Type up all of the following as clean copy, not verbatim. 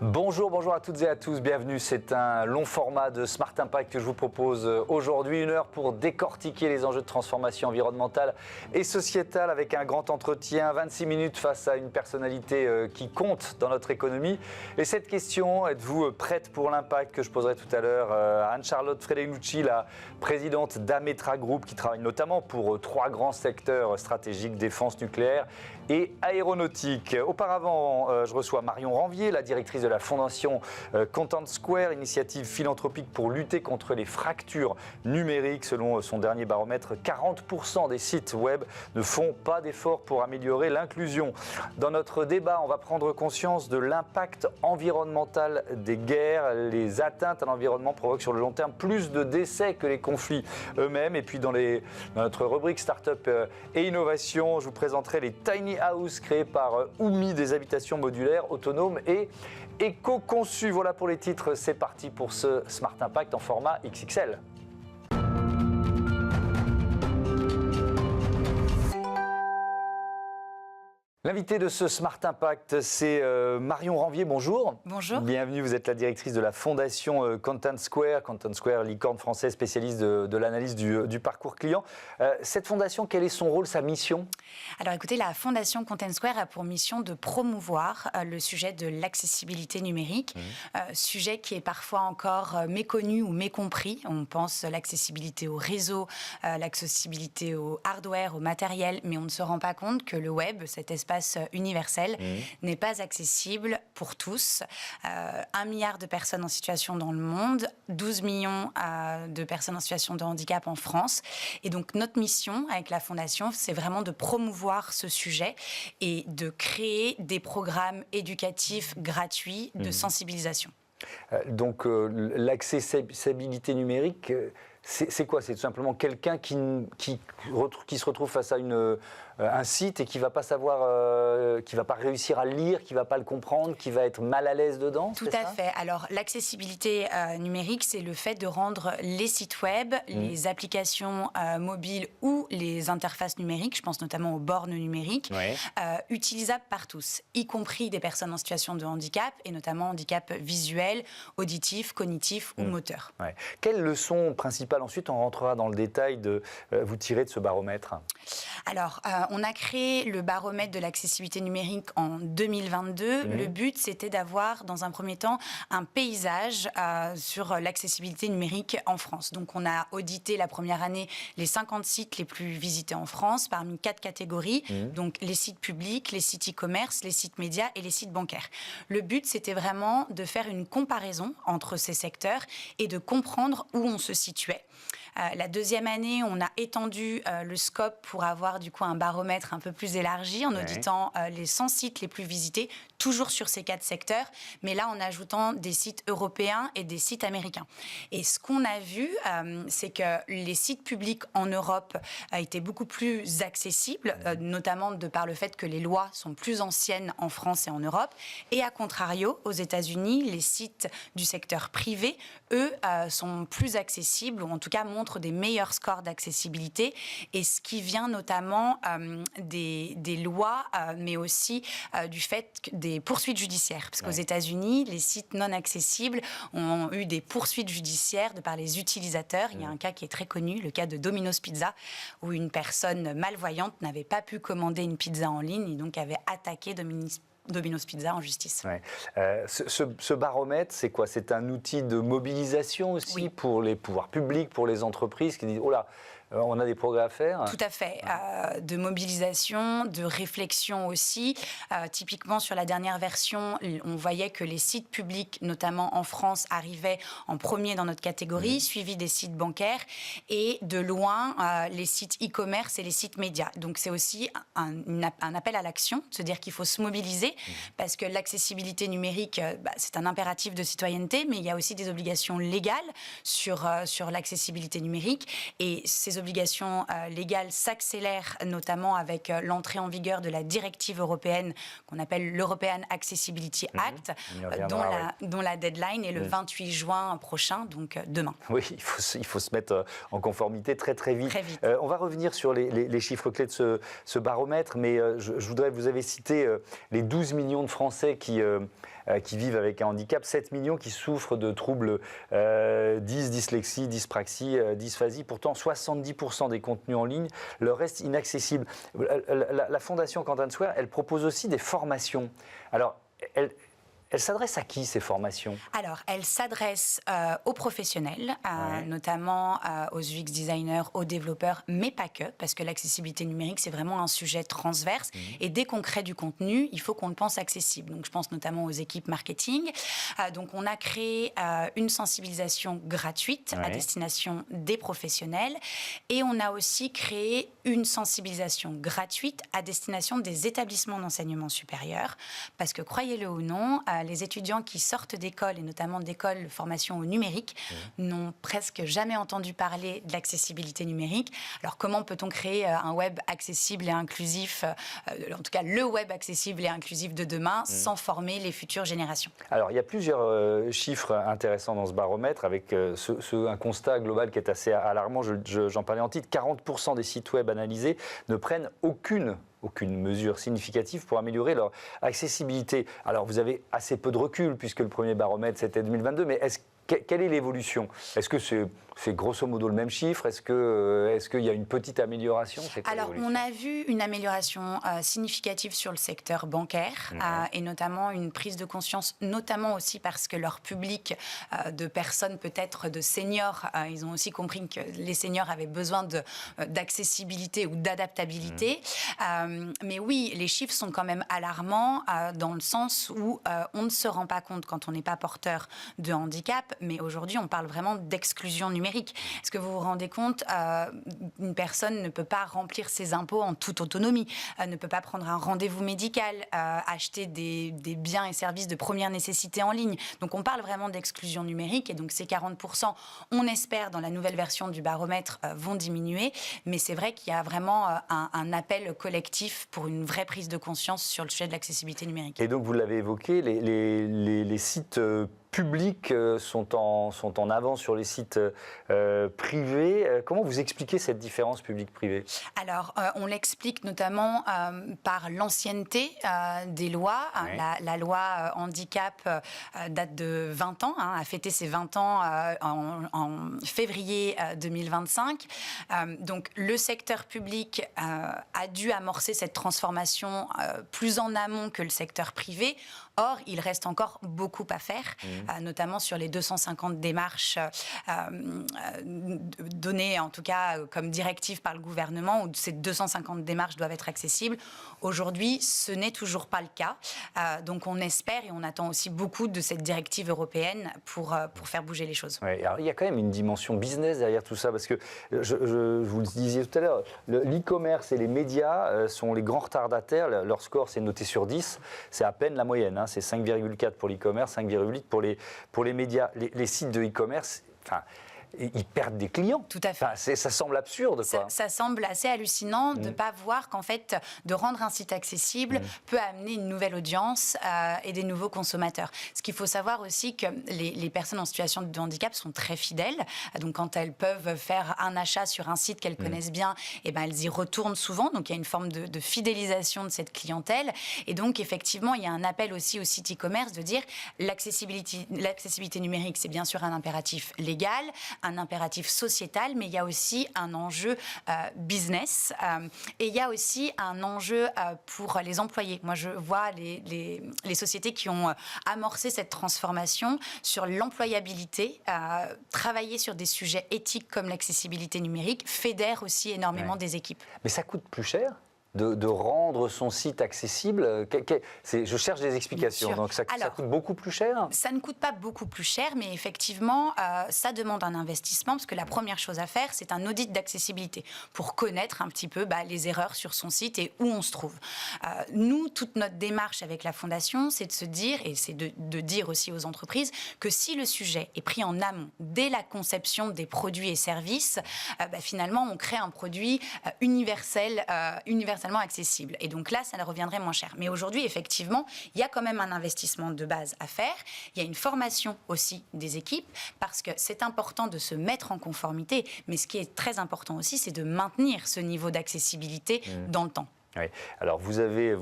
Bonjour à toutes et à tous, bienvenue. C'est un long format de Smart Impact que je vous propose aujourd'hui, 1 heure pour décortiquer les enjeux de transformation environnementale et sociétale avec un grand entretien, 26 minutes face à une personnalité qui compte dans notre économie. Et cette question, êtes-vous prête pour l'impact que je poserai tout à l'heure à Anne-Charlotte Fredenucci, la présidente d'Ametra Group qui travaille notamment pour 3 grands secteurs stratégiques, défense nucléaire et aéronautique. Auparavant, je reçois Marion Ranvier, la directrice de la fondation Content Square, initiative philanthropique pour lutter contre les fractures numériques. Selon son dernier baromètre, 40% des sites web ne font pas d'efforts pour améliorer l'inclusion. Dans notre débat, on va prendre conscience de l'impact environnemental des guerres. Les atteintes à l'environnement provoquent sur le long terme plus de décès que les conflits eux-mêmes. Et puis dans notre rubrique Startup et Innovation, je vous présenterai les Tiny House créés par Oumi, des habitations modulaires, autonomes et éco-conçues. Voilà pour les titres, c'est parti pour ce Smart Impact en format XXL. L'invité de ce Smart Impact, c'est Marion Ranvier, bonjour. Bonjour. Bienvenue, vous êtes la directrice de la fondation Content Square. Content Square, licorne française spécialiste de l'analyse du parcours client. Cette fondation, quel est son rôle, sa mission ? Alors écoutez, la fondation Content Square a pour mission de promouvoir le sujet de l'accessibilité numérique, sujet qui est parfois encore méconnu ou mécompris. On pense l'accessibilité au réseau, l'accessibilité au hardware, au matériel, mais on ne se rend pas compte que le web, cet espace universel, n'est pas accessible pour tous. 1 milliard de personnes en situation dans le monde, 12 millions de personnes en situation de handicap en France. Et donc notre mission avec la Fondation, c'est vraiment de promouvoir ce sujet et de créer des programmes éducatifs gratuits de sensibilisation. Donc l'accessibilité numérique, c'est quoi ? C'est tout simplement quelqu'un qui se retrouve face à un site et qui va pas savoir, qui va pas réussir à le lire, qui va pas le comprendre, qui va être mal à l'aise dedans. Tout à fait. Alors l'accessibilité numérique, c'est le fait de rendre les sites web, les applications mobiles ou les interfaces numériques, je pense notamment aux bornes numériques, utilisables par tous, y compris des personnes en situation de handicap et notamment handicap visuel, auditif, cognitif ou moteur. Quelles leçons principales ensuite on rentrera dans le détail de vous tirer de ce baromètre ? Alors, on a créé le baromètre de l'accessibilité numérique en 2022. Le but, c'était d'avoir, dans un premier temps, un paysage sur l'accessibilité numérique en France. Donc, on a audité la première année les 50 sites les plus visités en France, parmi 4 catégories. Donc, les sites publics, les sites e-commerce, les sites médias et les sites bancaires. Le but, c'était vraiment de faire une comparaison entre ces secteurs et de comprendre où on se situait. La deuxième année, on a étendu le scope pour avoir du coup un baromètre un peu plus élargi en auditant les 100 sites les plus visités, toujours sur ces 4 secteurs, mais là en ajoutant des sites européens et des sites américains. Et ce qu'on a vu, c'est que les sites publics en Europe étaient beaucoup plus accessibles, notamment de par le fait que les lois sont plus anciennes en France et en Europe. Et à contrario, aux États-Unis, les sites du secteur privé, eux, sont plus accessibles, ou en tout cas montrent des meilleurs scores d'accessibilité, et ce qui vient notamment des lois, mais aussi du fait des poursuites judiciaires. Parce qu'aux États-Unis, les sites non accessibles ont eu des poursuites judiciaires de par les utilisateurs. Il y a un cas qui est très connu, le cas de Domino's Pizza, où une personne malvoyante n'avait pas pu commander une pizza en ligne et donc avait attaqué Domino's Pizza en justice. Ce baromètre, c'est quoi ? C'est un outil de mobilisation aussi pour les pouvoirs publics, pour les entreprises qui disent « Oh là, on a des progrès à faire ». Tout à fait. De mobilisation, de réflexion aussi. Typiquement, sur la dernière version, on voyait que les sites publics, notamment en France, arrivaient en premier dans notre catégorie, suivis des sites bancaires et de loin les sites e-commerce et les sites médias. Donc c'est aussi un appel à l'action, de se dire qu'il faut se mobiliser parce que l'accessibilité numérique, c'est un impératif de citoyenneté, mais il y a aussi des obligations légales sur l'accessibilité numérique. Et ces obligations légales s'accélèrent notamment avec l'entrée en vigueur de la directive européenne qu'on appelle l'European Accessibility Act, dont la deadline est le 28 juin prochain, donc demain. Oui, il faut se mettre en conformité très très vite. On va revenir sur les chiffres clés de ce baromètre, mais je voudrais, vous avez cité les 12 12 millions de Français qui vivent avec un handicap, 7 millions qui souffrent de troubles dyslexie, dyspraxie, dysphasie. Pourtant, 70% des contenus en ligne leur restent inaccessibles. La Fondation Quentin Swear, elle propose aussi des formations. Alors, elle s'adresse à qui, ces formations? Alors, elle s'adresse aux professionnels, notamment aux UX designers, aux développeurs, mais pas que, parce que l'accessibilité numérique, c'est vraiment un sujet transverse. Et dès qu'on crée du contenu, il faut qu'on le pense accessible. Donc, je pense notamment aux équipes marketing. Donc, on a créé une sensibilisation gratuite à destination des professionnels. Et on a aussi créé une sensibilisation gratuite à destination des établissements d'enseignement supérieur. Parce que, croyez-le ou non, les étudiants qui sortent d'école, et notamment d'écoles de formation au numérique, n'ont presque jamais entendu parler de l'accessibilité numérique. Alors, comment peut-on créer un web accessible et inclusif, en tout cas le web accessible et inclusif de demain, sans former les futures générations? Alors, il y a plusieurs chiffres intéressants dans ce baromètre, avec un constat global qui est assez alarmant. J'en parlais en titre. 40% des sites web analysés ne prennent aucune mesure significative pour améliorer leur accessibilité. Alors, vous avez assez peu de recul, puisque le premier baromètre, c'était 2022, mais quelle est l'évolution? Est-ce que c'est grosso modo le même chiffre? Est-ce qu'il y a une petite amélioration? Alors, on a vu une amélioration significative sur le secteur bancaire et notamment une prise de conscience, notamment aussi parce que leur public de personnes, peut-être de seniors, ils ont aussi compris que les seniors avaient besoin d'accessibilité ou d'adaptabilité. Mais oui, les chiffres sont quand même alarmants dans le sens où on ne se rend pas compte quand on n'est pas porteur de handicap. Mais aujourd'hui, on parle vraiment d'exclusion numérique. Est-ce que vous vous rendez compte, une personne ne peut pas remplir ses impôts en toute autonomie, ne peut pas prendre un rendez-vous médical, acheter des biens et services de première nécessité en ligne. Donc on parle vraiment d'exclusion numérique et donc ces 40%, on espère, dans la nouvelle version du baromètre, vont diminuer. Mais c'est vrai qu'il y a vraiment un appel collectif pour une vraie prise de conscience sur le sujet de l'accessibilité numérique. Et donc vous l'avez évoqué, les sites publics sont en avant sur les sites privés. Comment vous expliquez cette différence public-privé? Alors, on l'explique notamment par l'ancienneté des lois. La loi handicap date de 20 ans, a fêté ses 20 ans en février 2025. Donc, le secteur public a dû amorcer cette transformation plus en amont que le secteur privé. Or, il reste encore beaucoup à faire, notamment sur les 250 démarches données, en tout cas, comme directive par le gouvernement, où ces 250 démarches doivent être accessibles. Aujourd'hui, ce n'est toujours pas le cas. Donc, on espère et on attend aussi beaucoup de cette directive européenne pour faire bouger les choses. Ouais, alors, il y a quand même une dimension business derrière tout ça, parce que je vous le disais tout à l'heure, l'e-commerce et les médias sont les grands retardataires. Leur score, c'est noté sur 10. C'est à peine la moyenne. C'est 5,4 pour l'e-commerce, 5,8 pour les médias. Les sites de e-commerce, ils perdent des clients. Tout à fait. Ça semble absurde, quoi. Ça semble assez hallucinant de ne pas voir qu'en fait, de rendre un site accessible peut amener une nouvelle audience et des nouveaux consommateurs. Ce qu'il faut savoir aussi, que les personnes en situation de handicap sont très fidèles. Donc, quand elles peuvent faire un achat sur un site qu'elles connaissent bien, elles y retournent souvent. Donc, il y a une forme de fidélisation de cette clientèle. Et donc, effectivement, il y a un appel aussi au site e-commerce de dire l'accessibilité numérique, c'est bien sûr un impératif légal, un impératif sociétal, mais il y a aussi un enjeu business et il y a aussi un enjeu pour les employés. Moi, je vois les sociétés qui ont amorcé cette transformation sur l'employabilité, travailler sur des sujets éthiques comme l'accessibilité numérique, fédère aussi énormément des équipes. Mais ça coûte plus cher de rendre son site accessible? Je cherche des explications. Donc ça coûte beaucoup plus cher? Ça ne coûte pas beaucoup plus cher, mais effectivement, ça demande un investissement, parce que la première chose à faire, c'est un audit d'accessibilité pour connaître un petit peu les erreurs sur son site et où on se trouve. Nous, toute notre démarche avec la Fondation, c'est de se dire, et c'est de dire aussi aux entreprises, que si le sujet est pris en amont, dès la conception des produits et services, finalement, on crée un produit universellement accessible. Et donc là, ça reviendrait moins cher. Mais aujourd'hui, effectivement, il y a quand même un investissement de base à faire. Il y a une formation aussi des équipes, parce que c'est important de se mettre en conformité. Mais ce qui est très important aussi, c'est de maintenir ce niveau d'accessibilité dans le temps. Oui. Alors vous avez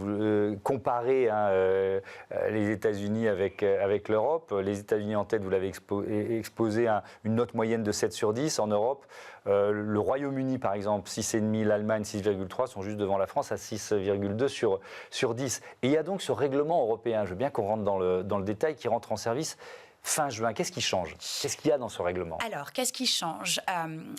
comparé les États-Unis avec l'Europe. Les États-Unis en tête, vous l'avez exposé une note moyenne de 7 sur 10 en Europe. Le Royaume-Uni par exemple 6,5, l'Allemagne 6,3 sont juste devant la France à 6,2 sur 10. Et il y a donc ce règlement européen, je veux bien qu'on rentre dans le détail, qui rentre en service fin juin. Qu'est-ce qui change? Qu'est-ce qu'il y a dans ce règlement? Alors, qu'est-ce qui change?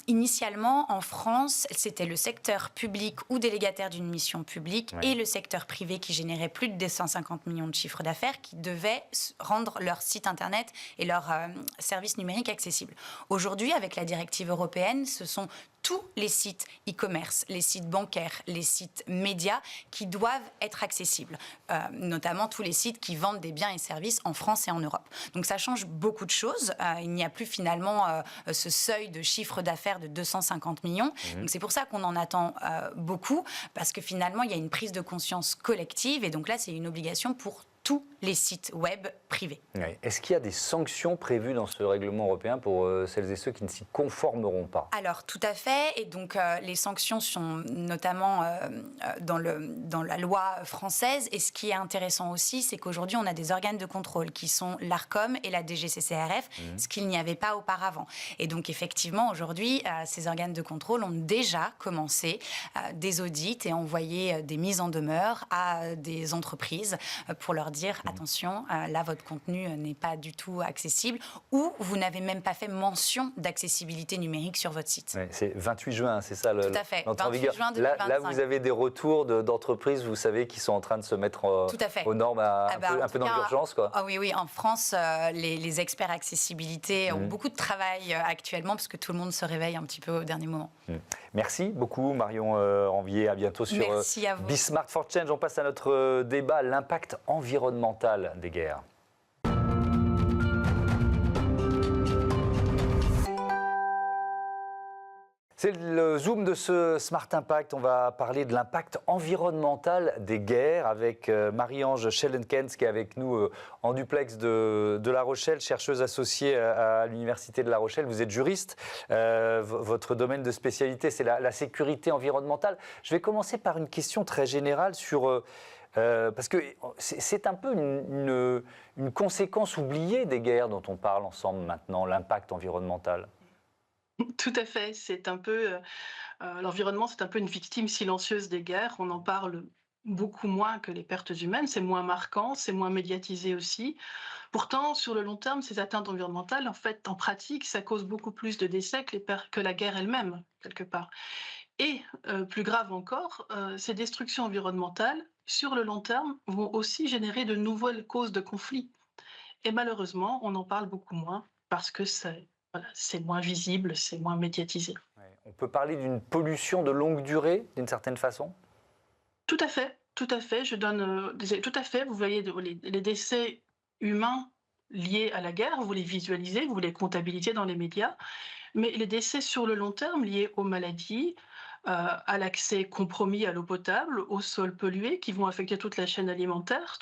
Initialement, en France, c'était le secteur public ou délégataire d'une mission publique et le secteur privé qui générait plus de 250 millions de chiffre d'affaires qui devaient rendre leur site Internet et leurs services numériques accessibles. Aujourd'hui, avec la directive européenne, ce sont tous les sites e-commerce, les sites bancaires, les sites médias qui doivent être accessibles, notamment tous les sites qui vendent des biens et services en France et en Europe. Donc ça change beaucoup de choses. Il n'y a plus finalement ce seuil de chiffre d'affaires de 250 millions. Donc c'est pour ça qu'on en attend beaucoup, parce que finalement il y a une prise de conscience collective et donc là c'est une obligation pour tous les sites web privés. Oui. Est-ce qu'il y a des sanctions prévues dans ce règlement européen pour celles et ceux qui ne s'y conformeront pas? Alors, tout à fait. Et donc, les sanctions sont notamment dans la loi française. Et ce qui est intéressant aussi, c'est qu'aujourd'hui, on a des organes de contrôle qui sont l'ARCOM et la DGCCRF, ce qu'il n'y avait pas auparavant. Et donc, effectivement, aujourd'hui, ces organes de contrôle ont déjà commencé des audits et envoyé des mises en demeure à des entreprises pour leur dire attention, là votre contenu n'est pas du tout accessible ou vous n'avez même pas fait mention d'accessibilité numérique sur votre site. Ouais, c'est 28 juin, c'est ça Tout à fait, 28 juin 2025. Là, vous avez des retours d'entreprises, vous savez, qui sont en train de se mettre aux normes un peu dans l'urgence, quoi. Ah oui, en France, les experts accessibilité ont beaucoup de travail actuellement parce que tout le monde se réveille un petit peu au dernier moment. Merci beaucoup Marion Ranvier, à bientôt sur Bismart for Change. On passe à notre débat, l'impact environnemental des guerres. C'est le zoom de ce Smart Impact. On va parler de l'impact environnemental des guerres avec Marie-Ange Schellenkens qui est avec nous en duplex de La Rochelle, chercheuse associée à l'Université de La Rochelle. Vous êtes juriste. Votre domaine de spécialité, c'est la sécurité environnementale. Je vais commencer par une question très générale sur... parce que c'est un peu une conséquence oubliée des guerres dont on parle ensemble maintenant, l'impact environnemental. Tout à fait, c'est un peu l'environnement, c'est un peu une victime silencieuse des guerres. On en parle beaucoup moins que les pertes humaines, c'est moins marquant, c'est moins médiatisé aussi. Pourtant, sur le long terme, ces atteintes environnementales, en fait, en pratique, ça cause beaucoup plus de décès que la guerre elle-même, quelque part. Et plus grave encore, ces destructions environnementales, sur le long terme, vont aussi générer de nouvelles causes de conflits. Et malheureusement, on en parle beaucoup moins parce que c'est moins visible, c'est moins médiatisé. Ouais. On peut parler d'une pollution de longue durée, d'une certaine façon? Tout à fait, tout à fait. Tout à fait. Vous voyez les décès humains liés à la guerre, vous les visualisez, vous les comptabilisez dans les médias, mais les décès sur le long terme liés aux maladies, à l'accès compromis à l'eau potable, aux sols pollués qui vont affecter toute la chaîne alimentaire,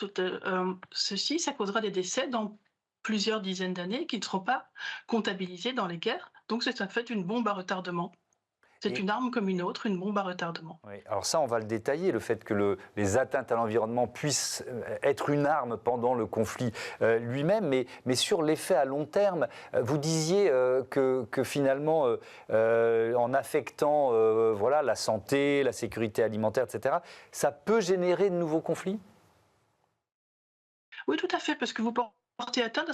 ceci, ça causera des décès dans plusieurs dizaines d'années qui ne seront pas comptabilisés dans les guerres. Donc c'est en fait une bombe à retardement. C'est une arme comme une autre, une bombe à retardement. Oui, alors ça, on va le détailler, le fait que les atteintes à l'environnement puissent être une arme pendant le conflit lui-même, mais sur l'effet à long terme, vous disiez que finalement, en affectant la santé, la sécurité alimentaire, etc., ça peut générer de nouveaux conflits? Oui, tout à fait, parce que vous portez atteinte à la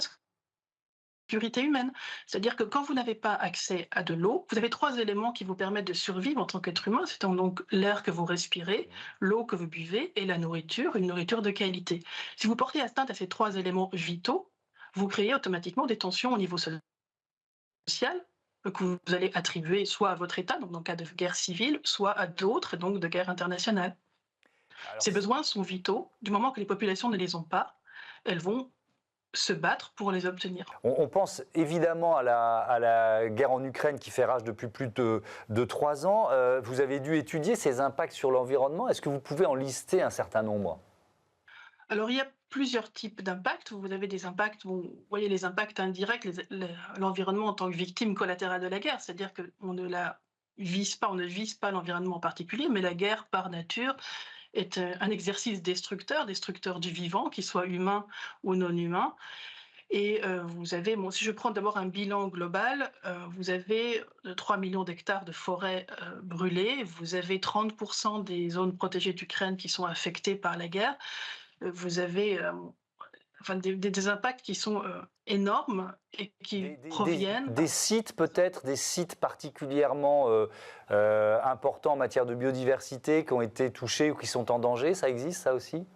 sécurité humaine. C'est-à-dire que quand vous n'avez pas accès à de l'eau, vous avez 3 éléments qui vous permettent de survivre en tant qu'être humain. C'est donc l'air que vous respirez, l'eau que vous buvez et la nourriture, une nourriture de qualité. Si vous portez atteinte à ces 3 éléments vitaux, vous créez automatiquement des tensions au niveau social que vous allez attribuer soit à votre État, donc en cas de guerre civile, soit à d'autres, donc de guerre internationale. Ces besoins sont vitaux. Du moment que les populations ne les ont pas, elles vont se battre pour les obtenir. On pense évidemment à la guerre en Ukraine qui fait rage depuis plus de 3 ans. Vous avez dû étudier ces impacts sur l'environnement. Est-ce que vous pouvez en lister un certain nombre? Alors, il y a plusieurs types d'impacts. Vous avez des impacts, vous voyez les impacts indirects, l'environnement en tant que victime collatérale de la guerre, c'est-à-dire qu'on ne vise pas l'environnement en particulier, mais la guerre par nature est un exercice destructeur du vivant, qu'il soit humain ou non humain. Et vous avez, bon, si je prends d'abord un bilan global, vous avez 3 millions d'hectares de forêts brûlées, vous avez 30% des zones protégées d'Ukraine qui sont affectées par la guerre, vous avez enfin, des impacts qui sont énormes et qui proviennent. Des sites peut-être, des sites particulièrement importants en matière de biodiversité qui ont été touchés ou qui sont en danger, ça existe ça aussi?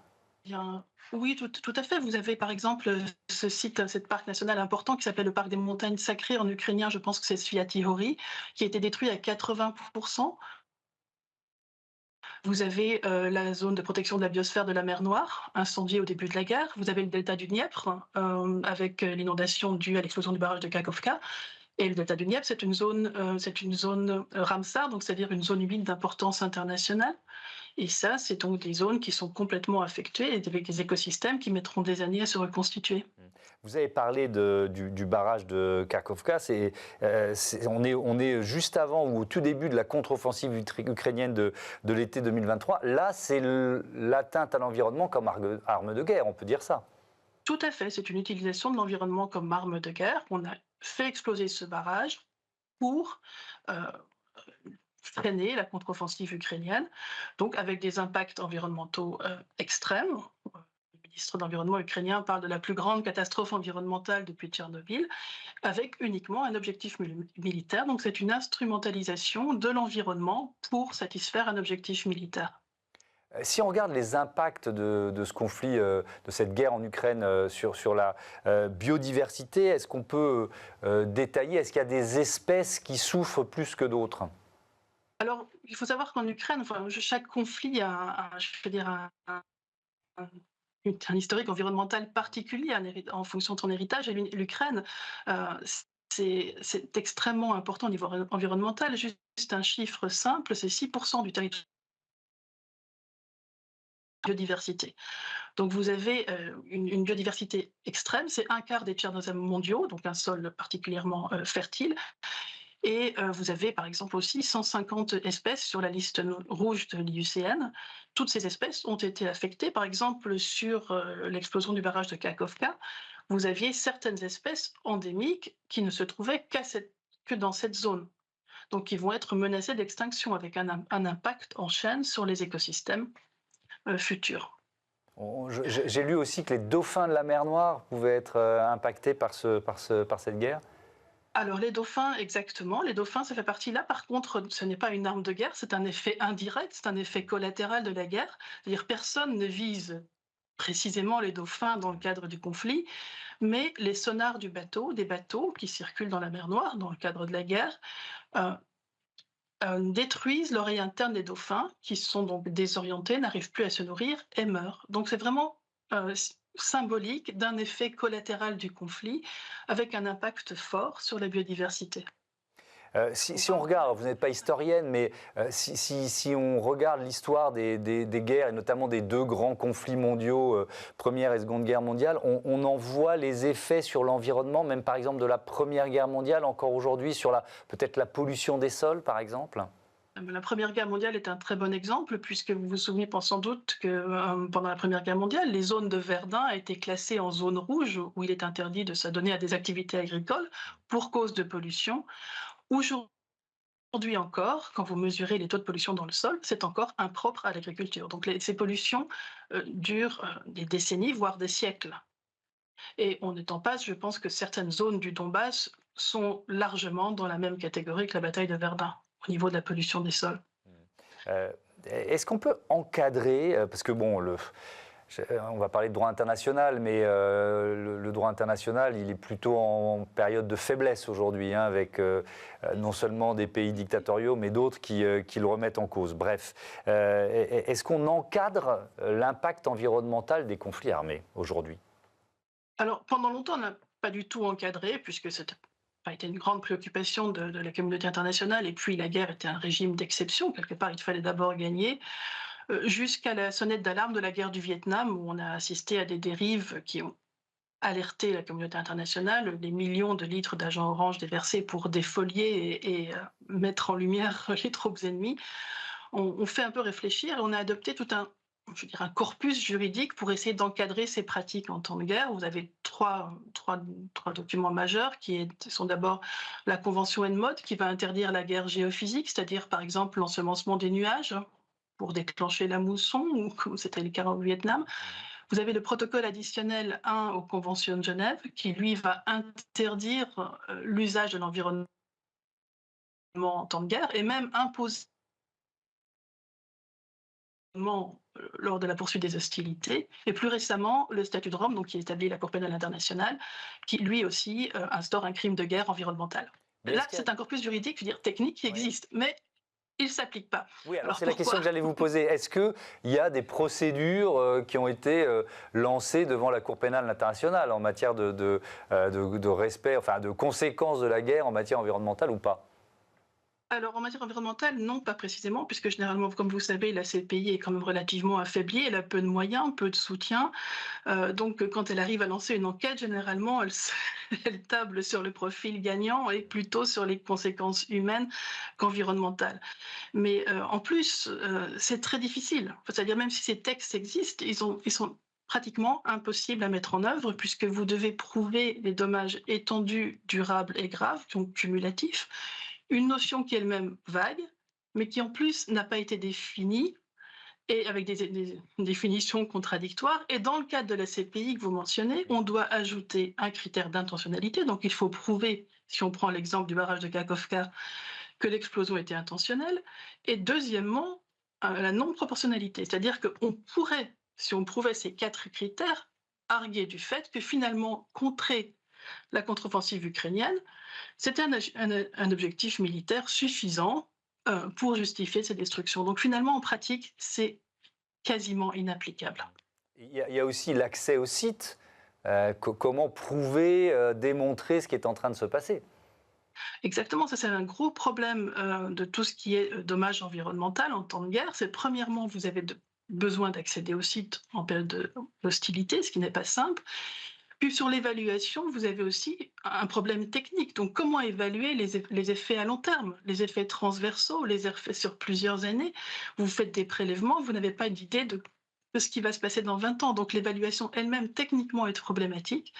Bien, oui, tout à fait. Vous avez par exemple ce site, ce parc national important qui s'appelle le parc des montagnes sacrées en ukrainien, je pense que c'est Sviatihori, qui a été détruit à 80%. Vous avez la zone de protection de la biosphère de la mer Noire, incendiée au début de la guerre. Vous avez le delta du Dniepr, avec l'inondation due à l'explosion du barrage de Kakhovka. Et le delta du Dniepr, c'est une zone Ramsar, donc c'est-à-dire une zone humide d'importance internationale. Et ça, c'est donc des zones qui sont complètement affectées et avec des écosystèmes qui mettront des années à se reconstituer. Vous avez parlé du barrage de Kakhovka. On est juste avant ou au tout début de la contre-offensive ukrainienne de l'été 2023. Là, c'est l'atteinte à l'environnement comme arme de guerre, on peut dire ça. Tout à fait, c'est une utilisation de l'environnement comme arme de guerre. On a fait exploser ce barrage pour euh, freiner la contre-offensive ukrainienne, donc avec des impacts environnementaux extrêmes. Le ministre de l'Environnement ukrainien parle de la plus grande catastrophe environnementale depuis Tchernobyl, avec uniquement un objectif militaire. Donc c'est une instrumentalisation de l'environnement pour satisfaire un objectif militaire. Si on regarde les impacts de ce conflit, de cette guerre en Ukraine sur la biodiversité, est-ce qu'on peut détailler, est-ce qu'il y a des espèces qui souffrent plus que d'autres? Alors, il faut savoir qu'en Ukraine, enfin, chaque conflit a, je veux dire, un historique environnemental particulier en fonction de son héritage. Et l'Ukraine, euh, c'est extrêmement important au niveau environnemental. Juste un chiffre simple, c'est 6% du territoire de biodiversité. Donc vous avez une biodiversité extrême, c'est un quart des tchernozèmes mondiaux, donc un sol particulièrement fertile. Et vous avez par exemple aussi 150 espèces sur la liste rouge de l'IUCN. Toutes ces espèces ont été affectées. Par exemple, sur l'explosion du barrage de Kakhovka, vous aviez certaines espèces endémiques qui ne se trouvaient que dans cette zone. Donc qui vont être menacées d'extinction avec un impact en chaîne sur les écosystèmes futurs. J'ai lu aussi que les dauphins de la mer Noire pouvaient être impactés par cette guerre. Alors les dauphins, exactement. Les dauphins, ça fait partie là. Par contre, ce n'est pas une arme de guerre, c'est un effet indirect, c'est un effet collatéral de la guerre. C'est-à-dire personne ne vise précisément les dauphins dans le cadre du conflit, mais les sonars des bateaux qui circulent dans la mer Noire dans le cadre de la guerre, détruisent l'oreille interne des dauphins, qui sont donc désorientés, n'arrivent plus à se nourrir et meurent. Donc c'est vraiment symbolique d'un effet collatéral du conflit, avec un impact fort sur la biodiversité. Si on regarde, vous n'êtes pas historienne, mais si on regarde l'histoire des guerres, et notamment des deux grands conflits mondiaux, Première et Seconde Guerre mondiale, on en voit les effets sur l'environnement, même par exemple de la Première Guerre mondiale, encore aujourd'hui, sur peut-être la pollution des sols, par exemple. La Première Guerre mondiale est un très bon exemple, puisque vous vous souvenez sans doute que pendant la Première Guerre mondiale, les zones de Verdun a été classées en zone rouge, où il est interdit de s'adonner à des activités agricoles pour cause de pollution. Aujourd'hui encore, quand vous mesurez les taux de pollution dans le sol, c'est encore impropre à l'agriculture. Donc ces pollutions durent des décennies, voire des siècles. Et on est en passe, je pense que certaines zones du Donbass sont largement dans la même catégorie que la bataille de Verdun, au niveau de la pollution des sols. Est-ce qu'on peut encadrer, parce que bon, on va parler de droit international, mais le droit international, il est plutôt en période de faiblesse aujourd'hui, hein, avec non seulement des pays dictatoriaux, mais d'autres qui le remettent en cause. Bref, est-ce qu'on encadre l'impact environnemental des conflits armés aujourd'hui? Alors, pendant longtemps, on n'a pas du tout encadré, puisque ça n'a pas été une grande préoccupation de la communauté internationale, et puis la guerre était un régime d'exception. Quelque part, il fallait d'abord gagner. Jusqu'à la sonnette d'alarme de la guerre du Vietnam, où on a assisté à des dérives qui ont alerté la communauté internationale, des millions de litres d'agent orange déversés pour défolier et mettre en lumière les troupes ennemies. On fait un peu réfléchir et on a adopté tout un je veux dire, un corpus juridique pour essayer d'encadrer ces pratiques en temps de guerre. Vous avez trois documents majeurs sont d'abord la Convention ENMOD qui va interdire la guerre géophysique, c'est-à-dire par exemple l'ensemencement des nuages pour déclencher la mousson, ou comme c'était le cas au Vietnam. Vous avez le protocole additionnel 1 aux conventions de Genève qui, lui, va interdire l'usage de l'environnement en temps de guerre et même imposer lors de la poursuite des hostilités, et plus récemment le statut de Rome, donc qui établit la Cour pénale internationale, qui lui aussi instaure un crime de guerre environnemental. Là, c'est un corpus juridique, je veux dire technique, qui existe, mais il ne s'applique pas. Oui, alors c'est la question que j'allais vous poser. Est-ce qu'il y a des procédures qui ont été lancées devant la Cour pénale internationale en matière de respect, enfin de conséquences de la guerre en matière environnementale ou pas? Alors, en matière environnementale, non, pas précisément, puisque généralement, comme vous savez, la CPI est quand même relativement affaiblie, elle a peu de moyens, peu de soutien. Donc, quand elle arrive à lancer une enquête, généralement, elle table sur le profil gagnant et plutôt sur les conséquences humaines qu'environnementales. Mais en plus, c'est très difficile. C'est-à-dire, même si ces textes existent, ils sont pratiquement impossibles à mettre en œuvre, puisque vous devez prouver les dommages étendus, durables et graves, donc cumulatifs, une notion qui est elle-même vague, mais qui en plus n'a pas été définie, et avec des définitions contradictoires. Et dans le cadre de la CPI que vous mentionnez, on doit ajouter un critère d'intentionnalité. Donc il faut prouver, si on prend l'exemple du barrage de Kakhovka, que l'explosion était intentionnelle. Et deuxièmement, la non-proportionnalité. C'est-à-dire qu'on pourrait, si on prouvait ces 4 critères, arguer du fait que finalement, contrer la contre-offensive ukrainienne, c'était un objectif militaire suffisant pour justifier ces destructions. Donc finalement, en pratique, c'est quasiment inapplicable. Il y a aussi l'accès au site. Comment prouver, démontrer ce qui est en train de se passer? Exactement, ça c'est un gros problème de tout ce qui est dommage environnemental en temps de guerre. C'est premièrement, vous avez besoin d'accéder au site en période d'hostilité, ce qui n'est pas simple. Puis sur l'évaluation, vous avez aussi un problème technique. Donc comment évaluer les effets à long terme, les effets transversaux, les effets sur plusieurs années? Vous faites des prélèvements, vous n'avez pas d'idée de ce qui va se passer dans 20 ans. Donc l'évaluation elle-même techniquement est problématique,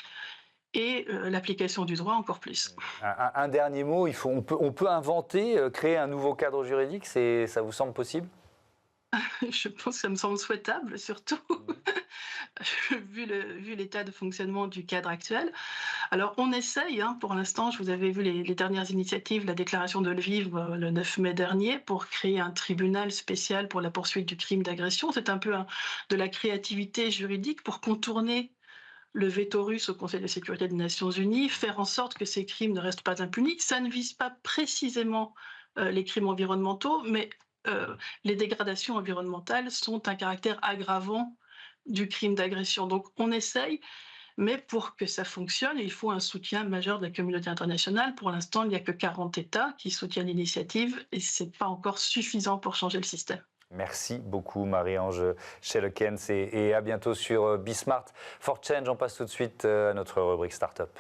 et l'application du droit encore plus. Un dernier mot, on peut inventer, créer un nouveau cadre juridique, ça vous semble possible? Je pense que ça me semble souhaitable, surtout vu l'état de fonctionnement du cadre actuel. Alors, on essaye, hein, pour l'instant, je vous avais vu les dernières initiatives, la déclaration de Lviv le 9 mai dernier, pour créer un tribunal spécial pour la poursuite du crime d'agression. C'est un peu de la créativité juridique pour contourner le veto russe au Conseil de sécurité des Nations Unies, faire en sorte que ces crimes ne restent pas impunis. Ça ne vise pas précisément les crimes environnementaux, mais les dégradations environnementales sont un caractère aggravant du crime d'agression. Donc on essaye, mais pour que ça fonctionne, il faut un soutien majeur de la communauté internationale. Pour l'instant, il n'y a que 40 États qui soutiennent l'initiative et ce n'est pas encore suffisant pour changer le système. Merci beaucoup Marie-Ange Schellekens et à bientôt sur Bismart for Change. On passe tout de suite à notre rubrique Startup.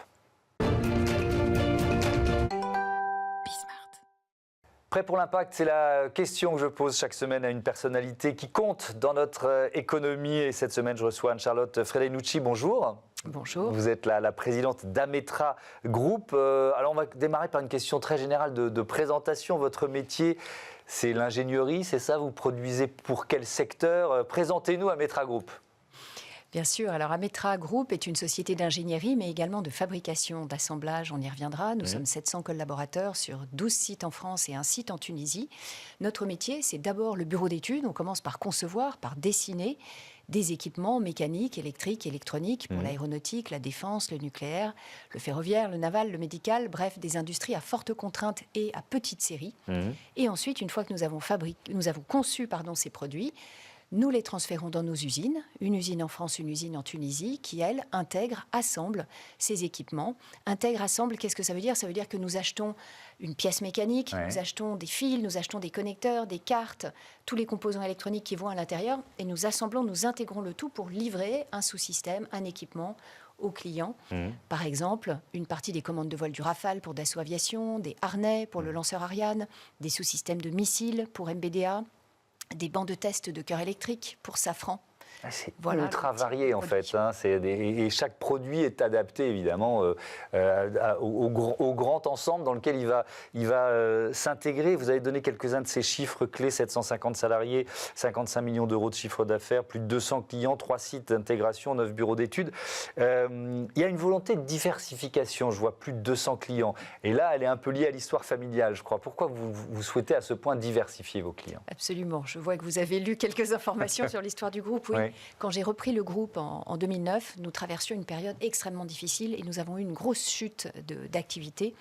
Prêt pour l'impact, c'est la question que je pose chaque semaine à une personnalité qui compte dans notre économie. Et cette semaine, je reçois Anne-Charlotte Fredinucci. Bonjour. Bonjour. Vous êtes la présidente d'Ametra Group. Alors, on va démarrer par une question très générale de présentation. Votre métier, c'est l'ingénierie, c'est ça? Vous produisez pour quel secteur? Présentez-nous Ametra Group. Bien sûr. Alors, Ametra Group est une société d'ingénierie, mais également de fabrication, d'assemblage. On y reviendra. Nous sommes 700 collaborateurs sur 12 sites en France et un site en Tunisie. Notre métier, c'est d'abord le bureau d'études. On commence par concevoir, par dessiner des équipements mécaniques, électriques, électroniques pour l'aéronautique, la défense, le nucléaire, le ferroviaire, le naval, le médical, bref, des industries à forte contrainte et à petite série. Et ensuite, une fois que nous avons conçu ces produits, nous les transférons dans nos usines, une usine en France, une usine en Tunisie, qui, elle, intègre, assemble ces équipements. Intègre, assemble, qu'est-ce que ça veut dire? Ça veut dire que nous achetons une pièce mécanique, nous achetons des fils, nous achetons des connecteurs, des cartes, tous les composants électroniques qui vont à l'intérieur, et nous assemblons, nous intégrons le tout pour livrer un sous-système, un équipement aux clients. Par exemple, une partie des commandes de vol du Rafale pour Dassault Aviation, des harnais pour le lanceur Ariane, des sous-systèmes de missiles pour MBDA, des bancs de test de cœur électrique pour Safran. C'est voilà, ultra varié en fait, hein. Et chaque produit est adapté évidemment au grand ensemble dans lequel il va s'intégrer. Vous avez donné quelques-uns de ces chiffres clés: 750 salariés, 55 millions d'euros de chiffre d'affaires, plus de 200 clients, 3 sites d'intégration, 9 bureaux d'études. Il y a une volonté de diversification, je vois plus de 200 clients. Et là, elle est un peu liée à l'histoire familiale, je crois. Pourquoi vous souhaitez à ce point diversifier vos clients? Absolument, je vois que vous avez lu quelques informations sur l'histoire du groupe, oui. Quand j'ai repris le groupe en 2009, nous traversions une période extrêmement difficile et nous avons eu une grosse chute d'activité.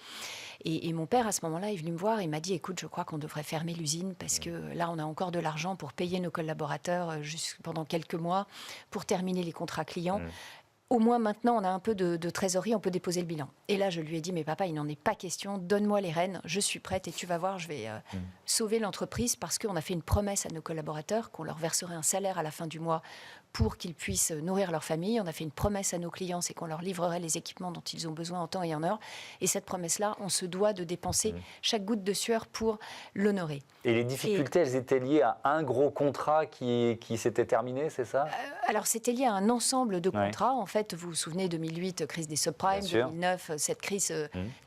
Et mon père, à ce moment-là, est venu me voir et m'a dit: écoute, je crois qu'on devrait fermer l'usine parce que là, on a encore de l'argent pour payer nos collaborateurs pendant quelques mois, pour terminer les contrats clients. Au moins maintenant, on a un peu de trésorerie, on peut déposer le bilan. Et là, je lui ai dit: mais papa, il n'en est pas question, donne-moi les rênes, je suis prête et tu vas voir, je vais sauver l'entreprise, parce qu'on a fait une promesse à nos collaborateurs qu'on leur verserait un salaire à la fin du mois pour qu'ils puissent nourrir leur famille. On a fait une promesse à nos clients, c'est qu'on leur livrerait les équipements dont ils ont besoin en temps et en heure. Et cette promesse-là, on se doit de dépenser chaque goutte de sueur pour l'honorer. Et les difficultés, elles étaient liées à un gros contrat qui s'était terminé, c'est ça? Alors, c'était lié à un ensemble de contrats. En fait, vous vous souvenez, 2008, crise des subprimes, 2009, cette crise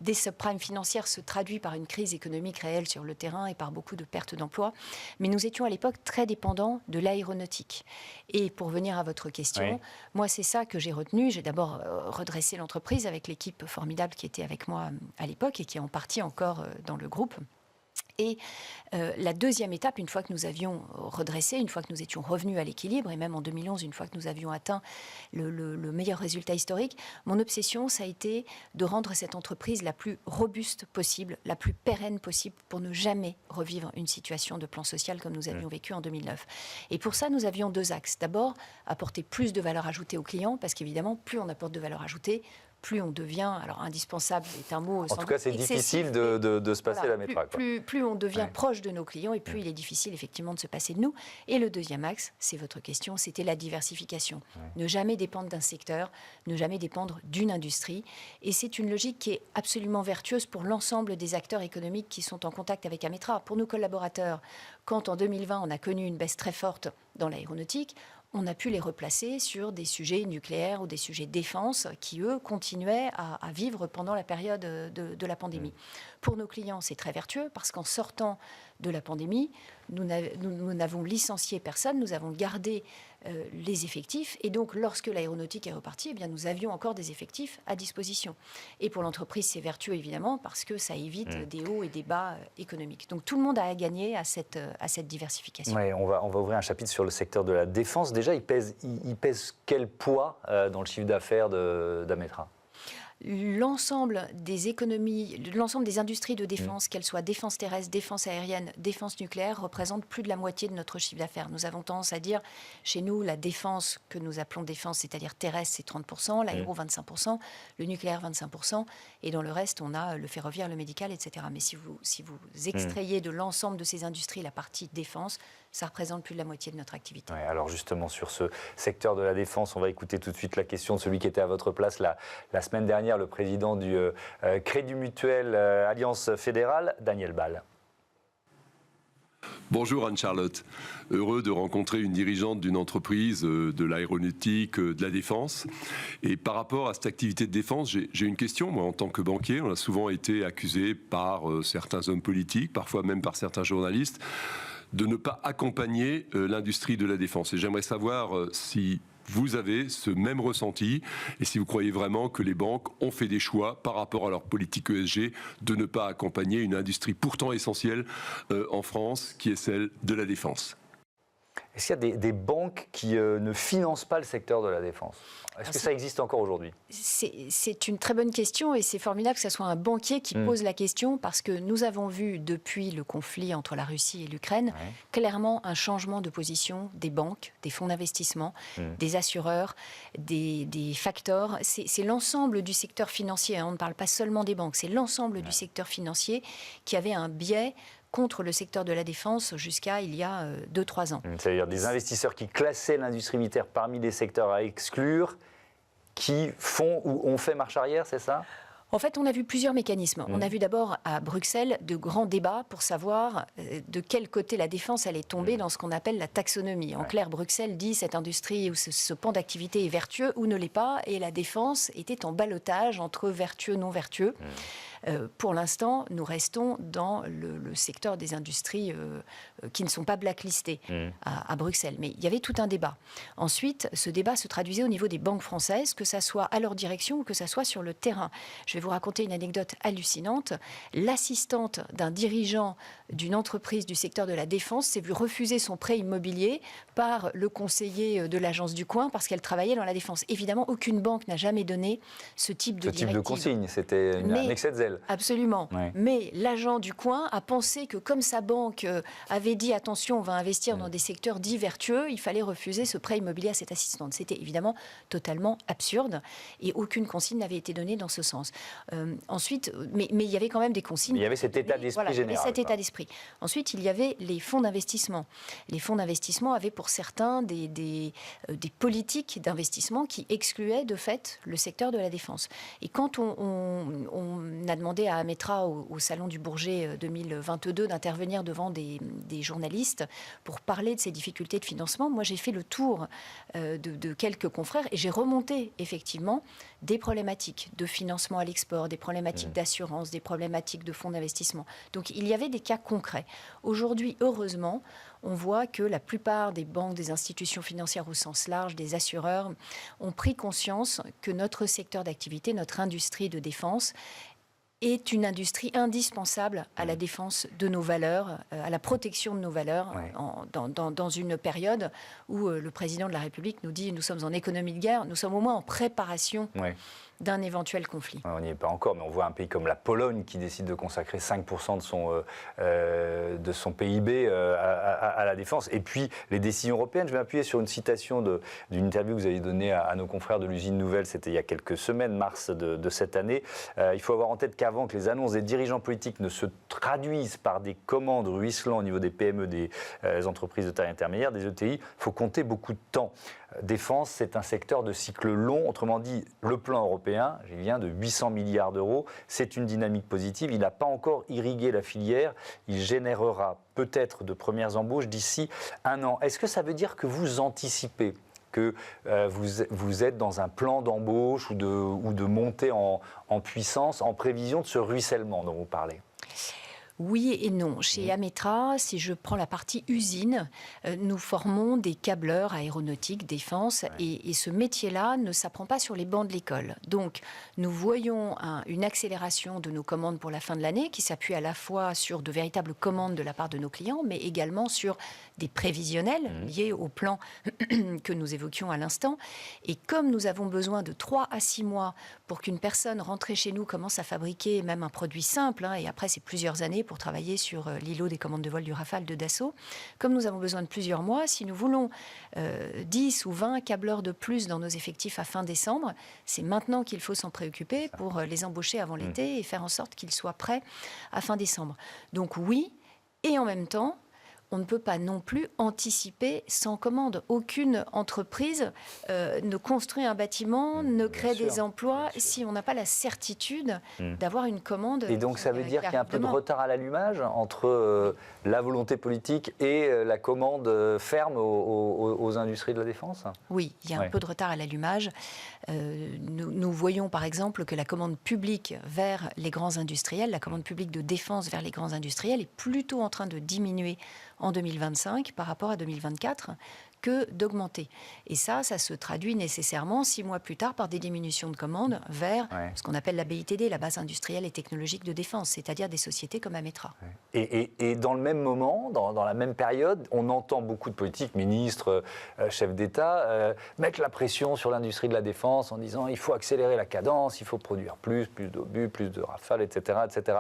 des subprimes financières se traduit par une crise économique réelle sur le terrain et par beaucoup de pertes d'emplois. Mais nous étions à l'époque très dépendants de l'aéronautique. Et pour venir à votre question, moi, c'est ça que j'ai retenu. J'ai d'abord redressé l'entreprise avec l'équipe formidable qui était avec moi à l'époque et qui est en partie encore dans le groupe. Et la deuxième étape, une fois que nous avions redressé, une fois que nous étions revenus à l'équilibre, et même en 2011, une fois que nous avions atteint le meilleur résultat historique, mon obsession, ça a été de rendre cette entreprise la plus robuste possible, la plus pérenne possible, pour ne jamais revivre une situation de plan social comme nous avions vécu en 2009. Et pour ça, nous avions deux axes. D'abord, apporter plus de valeur ajoutée aux clients, parce qu'évidemment, plus on apporte de valeur ajoutée, plus on devient, alors indispensable est un mot sans En tout cas, c'est excessif, difficile de se passer la métra. Plus on devient proche de nos clients et plus il est difficile effectivement de se passer de nous. Et le deuxième axe, c'est votre question, c'était la diversification. Ne jamais dépendre d'un secteur, ne jamais dépendre d'une industrie. Et c'est une logique qui est absolument vertueuse pour l'ensemble des acteurs économiques qui sont en contact avec Ametra. Pour nos collaborateurs, quand en 2020, on a connu une baisse très forte dans l'aéronautique, on a pu les replacer sur des sujets nucléaires ou des sujets défense qui, eux, continuaient à vivre pendant la période de la pandémie. Pour nos clients, c'est très vertueux parce qu'en sortant de la pandémie, nous n'avons licencié personne, nous avons gardé les effectifs. Et donc, lorsque l'aéronautique est repartie, eh bien, nous avions encore des effectifs à disposition. Et pour l'entreprise, c'est vertueux, évidemment, parce que ça évite des hauts et des bas économiques. Donc, tout le monde a à gagner à cette diversification. Ouais, on va ouvrir un chapitre sur le secteur de la défense. Déjà, il pèse quel poids dans le chiffre d'affaires d'Ametra? L'ensemble des économies, l'ensemble des industries de défense, qu'elles soient défense terrestre, défense aérienne, défense nucléaire, représentent plus de la moitié de notre chiffre d'affaires. Nous avons tendance à dire, chez nous, la défense que nous appelons défense, c'est-à-dire terrestre, c'est 30%, l'aéro 25%, le nucléaire 25%, et dans le reste, on a le ferroviaire, le médical, etc. Mais si vous extrayez de l'ensemble de ces industries la partie défense, ça représente plus de la moitié de notre activité. Ouais, alors justement, sur ce secteur de la défense, on va écouter tout de suite la question de celui qui était à votre place la semaine dernière, le président du Crédit Mutuel Alliance Fédérale, Daniel Ball. Bonjour Anne-Charlotte, heureux de rencontrer une dirigeante d'une entreprise de l'aéronautique, de la défense. Et par rapport à cette activité de défense, j'ai une question. Moi, en tant que banquier, on a souvent été accusé par certains hommes politiques, parfois même par certains journalistes, de ne pas accompagner l'industrie de la défense. Et j'aimerais savoir si vous avez ce même ressenti et si vous croyez vraiment que les banques ont fait des choix par rapport à leur politique ESG de ne pas accompagner une industrie pourtant essentielle en France, qui est celle de la défense. Est-ce qu'il y a des banques qui ne financent pas le secteur de la défense? Est-ce que ça existe encore aujourd'hui? C'est une très bonne question et c'est formidable que ce soit un banquier qui pose la question, parce que nous avons vu depuis le conflit entre la Russie et l'Ukraine clairement un changement de position des banques, des fonds d'investissement, des assureurs, des factors. C'est l'ensemble du secteur financier, on ne parle pas seulement des banques, c'est l'ensemble du secteur financier qui avait un biais contre le secteur de la défense jusqu'à il y a 2-3 ans. C'est-à-dire des investisseurs qui classaient l'industrie militaire parmi les secteurs à exclure, qui font ou ont fait marche arrière, c'est ça ? En fait, on a vu plusieurs mécanismes. On a vu d'abord à Bruxelles de grands débats pour savoir de quel côté la défense allait tomber dans ce qu'on appelle la taxonomie. En clair, Bruxelles dit cette industrie ou ce pan d'activité est vertueux ou ne l'est pas, et la défense était en ballottage entre vertueux, non vertueux. Pour l'instant, nous restons dans le secteur des industries qui ne sont pas blacklistées à Bruxelles. Mais il y avait tout un débat. Ensuite, ce débat se traduisait au niveau des banques françaises, que ça soit à leur direction ou que ça soit sur le terrain. Je vais vous raconter une anecdote hallucinante. L'assistante d'un dirigeant d'une entreprise du secteur de la défense s'est vue refuser son prêt immobilier par le conseiller de l'agence du coin parce qu'elle travaillait dans la défense. Évidemment, aucune banque n'a jamais donné ce type de directive. Ce type de consigne, c'était un excès de zèle. Absolument. Ouais. Mais l'agent du coin a pensé que comme sa banque avait dit attention, on va investir dans des secteurs dits vertueux, il fallait refuser ce prêt immobilier à cette assistante. C'était évidemment totalement absurde et aucune consigne n'avait été donnée dans ce sens. Ensuite, mais il y avait quand même des consignes. Il y avait cet état d'esprit général. Il y avait cet état d'esprit. Ensuite, il y avait les fonds d'investissement. Les fonds d'investissement avaient pour certains des politiques d'investissement qui excluaient de fait le secteur de la défense. Et quand on a demandé à Ametra au Salon du Bourget 2022 d'intervenir devant des journalistes pour parler de ces difficultés de financement, moi j'ai fait le tour de quelques confrères et j'ai remonté effectivement des problématiques de financement à l'export, des problématiques d'assurance, des problématiques de fonds d'investissement. Donc il y avait des cas concrets. Aujourd'hui, heureusement, on voit que la plupart des banques, des institutions financières au sens large, des assureurs, ont pris conscience que notre secteur d'activité, notre industrie de défense, est une industrie indispensable à la défense de nos valeurs, à la protection de nos valeurs, dans une période où le président de la République nous dit « nous sommes en économie de guerre », nous sommes au moins en préparation d'un éventuel conflit. On n'y est pas encore, mais on voit un pays comme la Pologne qui décide de consacrer 5% de son PIB à la défense. Et puis, les décisions européennes. Je vais m'appuyer sur une citation d'une interview que vous avez donnée à nos confrères de l'usine Nouvelle. C'était il y a quelques semaines, mars de cette année. Il faut avoir en tête qu'avant que les annonces des dirigeants politiques ne se traduisent par des commandes ruisselant au niveau des PME, des entreprises de taille intermédiaire, des ETI, il faut compter beaucoup de temps. Défense, c'est un secteur de cycle long. Autrement dit, le plan européen, j'y viens, de 800 milliards d'euros, c'est une dynamique positive. Il n'a pas encore irrigué la filière. Il générera peut-être de premières embauches d'ici un an. Est-ce que ça veut dire que vous anticipez que vous êtes dans un plan d'embauche ou de montée en puissance en prévision de ce ruissellement dont vous parlez ? Oui et non. Chez Ametra, si je prends la partie usine, nous formons des câbleurs aéronautiques, défense, et ce métier-là ne s'apprend pas sur les bancs de l'école. Donc, nous voyons une accélération de nos commandes pour la fin de l'année qui s'appuie à la fois sur de véritables commandes de la part de nos clients, mais également sur des prévisionnels liés au plan que nous évoquions à l'instant. Et comme nous avons besoin de 3 à 6 mois pour qu'une personne rentrée chez nous commence à fabriquer même un produit simple, et après c'est plusieurs années pour travailler sur l'îlot des commandes de vol du Rafale de Dassault, comme nous avons besoin de plusieurs mois, si nous voulons 10 ou 20 câbleurs de plus dans nos effectifs à fin décembre, c'est maintenant qu'il faut s'en préoccuper pour les embaucher avant l'été et faire en sorte qu'ils soient prêts à fin décembre. Donc oui, et en même temps, on ne peut pas non plus anticiper sans commande. Aucune entreprise ne construit un bâtiment, ne crée des emplois si on n'a pas la certitude d'avoir une commande. Et donc ça veut dire qu'il y a un peu de retard à l'allumage entre la volonté politique et la commande ferme aux industries de la défense ? Oui, il y a un peu de retard à l'allumage. Nous voyons par exemple que la commande publique vers les grands industriels, la commande publique de défense vers les grands industriels est plutôt en train de diminuer en 2025 par rapport à 2024 que d'augmenter. Et ça se traduit nécessairement 6 mois plus tard par des diminutions de commandes vers ce qu'on appelle la BITD, la base industrielle et technologique de défense, c'est-à-dire des sociétés comme Ametra. Et dans le même moment, dans la même période, on entend beaucoup de politiques, ministres, chefs d'État, mettre la pression sur l'industrie de la défense en disant il faut accélérer la cadence, il faut produire plus d'obus, plus de rafales, etc., etc.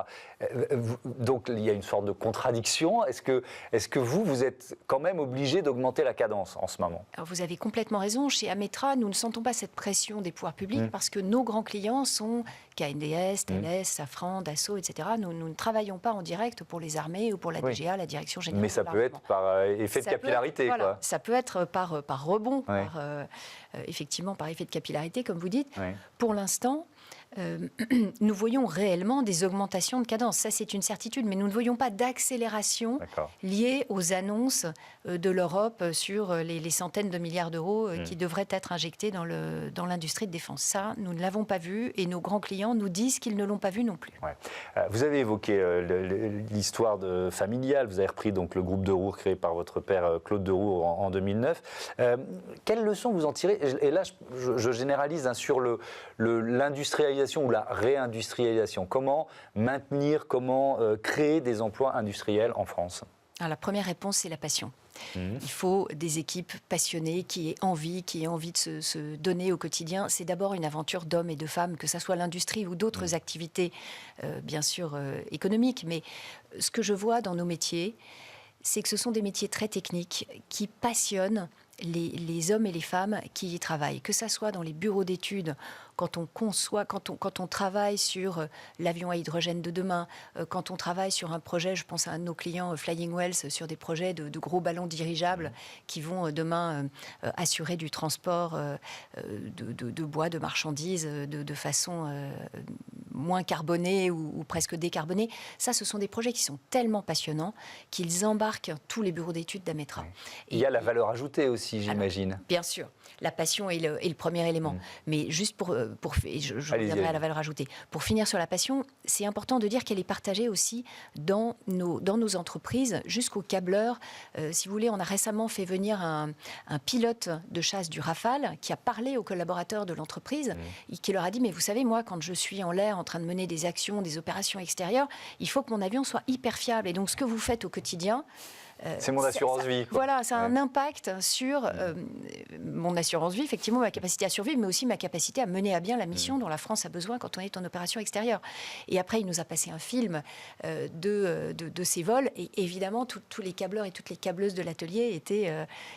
Donc il y a une sorte de contradiction. Est-ce que vous êtes quand même obligé d'augmenter la cadence en ce moment? Alors vous avez complètement raison. Chez Ametra, nous ne sentons pas cette pression des pouvoirs publics parce que nos grands clients sont KNDS, Thales, Safran, Dassault, etc. Nous ne travaillons pas en direct pour les armées ou pour la DGA, la Direction Générale. Mais ça peut être par effet de capillarité. Voilà, ça peut être par rebond, effectivement par effet de capillarité, comme vous dites. Pour l'instant, nous voyons réellement des augmentations de cadence. Ça, c'est une certitude, mais nous ne voyons pas d'accélération liée aux annonces de l'Europe sur les centaines de milliards d'euros qui devraient être injectés dans l'industrie de défense. Ça, nous ne l'avons pas vu et nos grands clients nous disent qu'ils ne l'ont pas vu non plus. Ouais. Vous avez évoqué l'histoire familiale. Vous avez repris donc, le groupe de Roure créé par votre père Claude de Roure en 2009. Quelles leçons vous en tirez? Et là, je généralise sur l'industrialisation ou la réindustrialisation. Comment maintenir, comment créer des emplois industriels en France? Alors, la première réponse, c'est la passion. Il faut des équipes passionnées qui aient envie de se donner au quotidien. C'est d'abord une aventure d'hommes et de femmes, que ce soit l'industrie ou d'autres activités, bien sûr, économiques. Mais ce que je vois dans nos métiers, c'est que ce sont des métiers très techniques qui passionnent les hommes et les femmes qui y travaillent, que ça soit dans les bureaux d'études, quand on conçoit, quand on travaille sur l'avion à hydrogène de demain, quand on travaille sur un projet, je pense à un de nos clients, Flying Wells, sur des projets de gros ballons dirigeables qui vont demain assurer du transport de bois, de marchandises de façon moins carbonée ou presque décarbonée. Ça, ce sont des projets qui sont tellement passionnants qu'ils embarquent tous les bureaux d'études d'Ametra. Oui. Il y a la valeur ajoutée aussi, j'imagine. Bien sûr. La passion est le premier élément. Mais juste je reviendrai à la valeur ajoutée. Pour finir sur la passion, c'est important de dire qu'elle est partagée aussi dans nos entreprises jusqu'aux câbleurs. Si vous voulez, on a récemment fait venir un pilote de chasse du Rafale qui a parlé aux collaborateurs de l'entreprise et qui leur a dit, mais vous savez, moi, quand je suis en l'air en train de mener des actions, des opérations extérieures, il faut que mon avion soit hyper fiable. Et donc, ce que vous faites au quotidien, c'est mon assurance-vie. Voilà, ça a un impact sur mon assurance-vie, effectivement, ma capacité à survivre, mais aussi ma capacité à mener à bien la mission dont la France a besoin quand on est en opération extérieure. Et après, il nous a passé un film de ces vols. Et évidemment, tous les câbleurs et toutes les câbleuses de l'atelier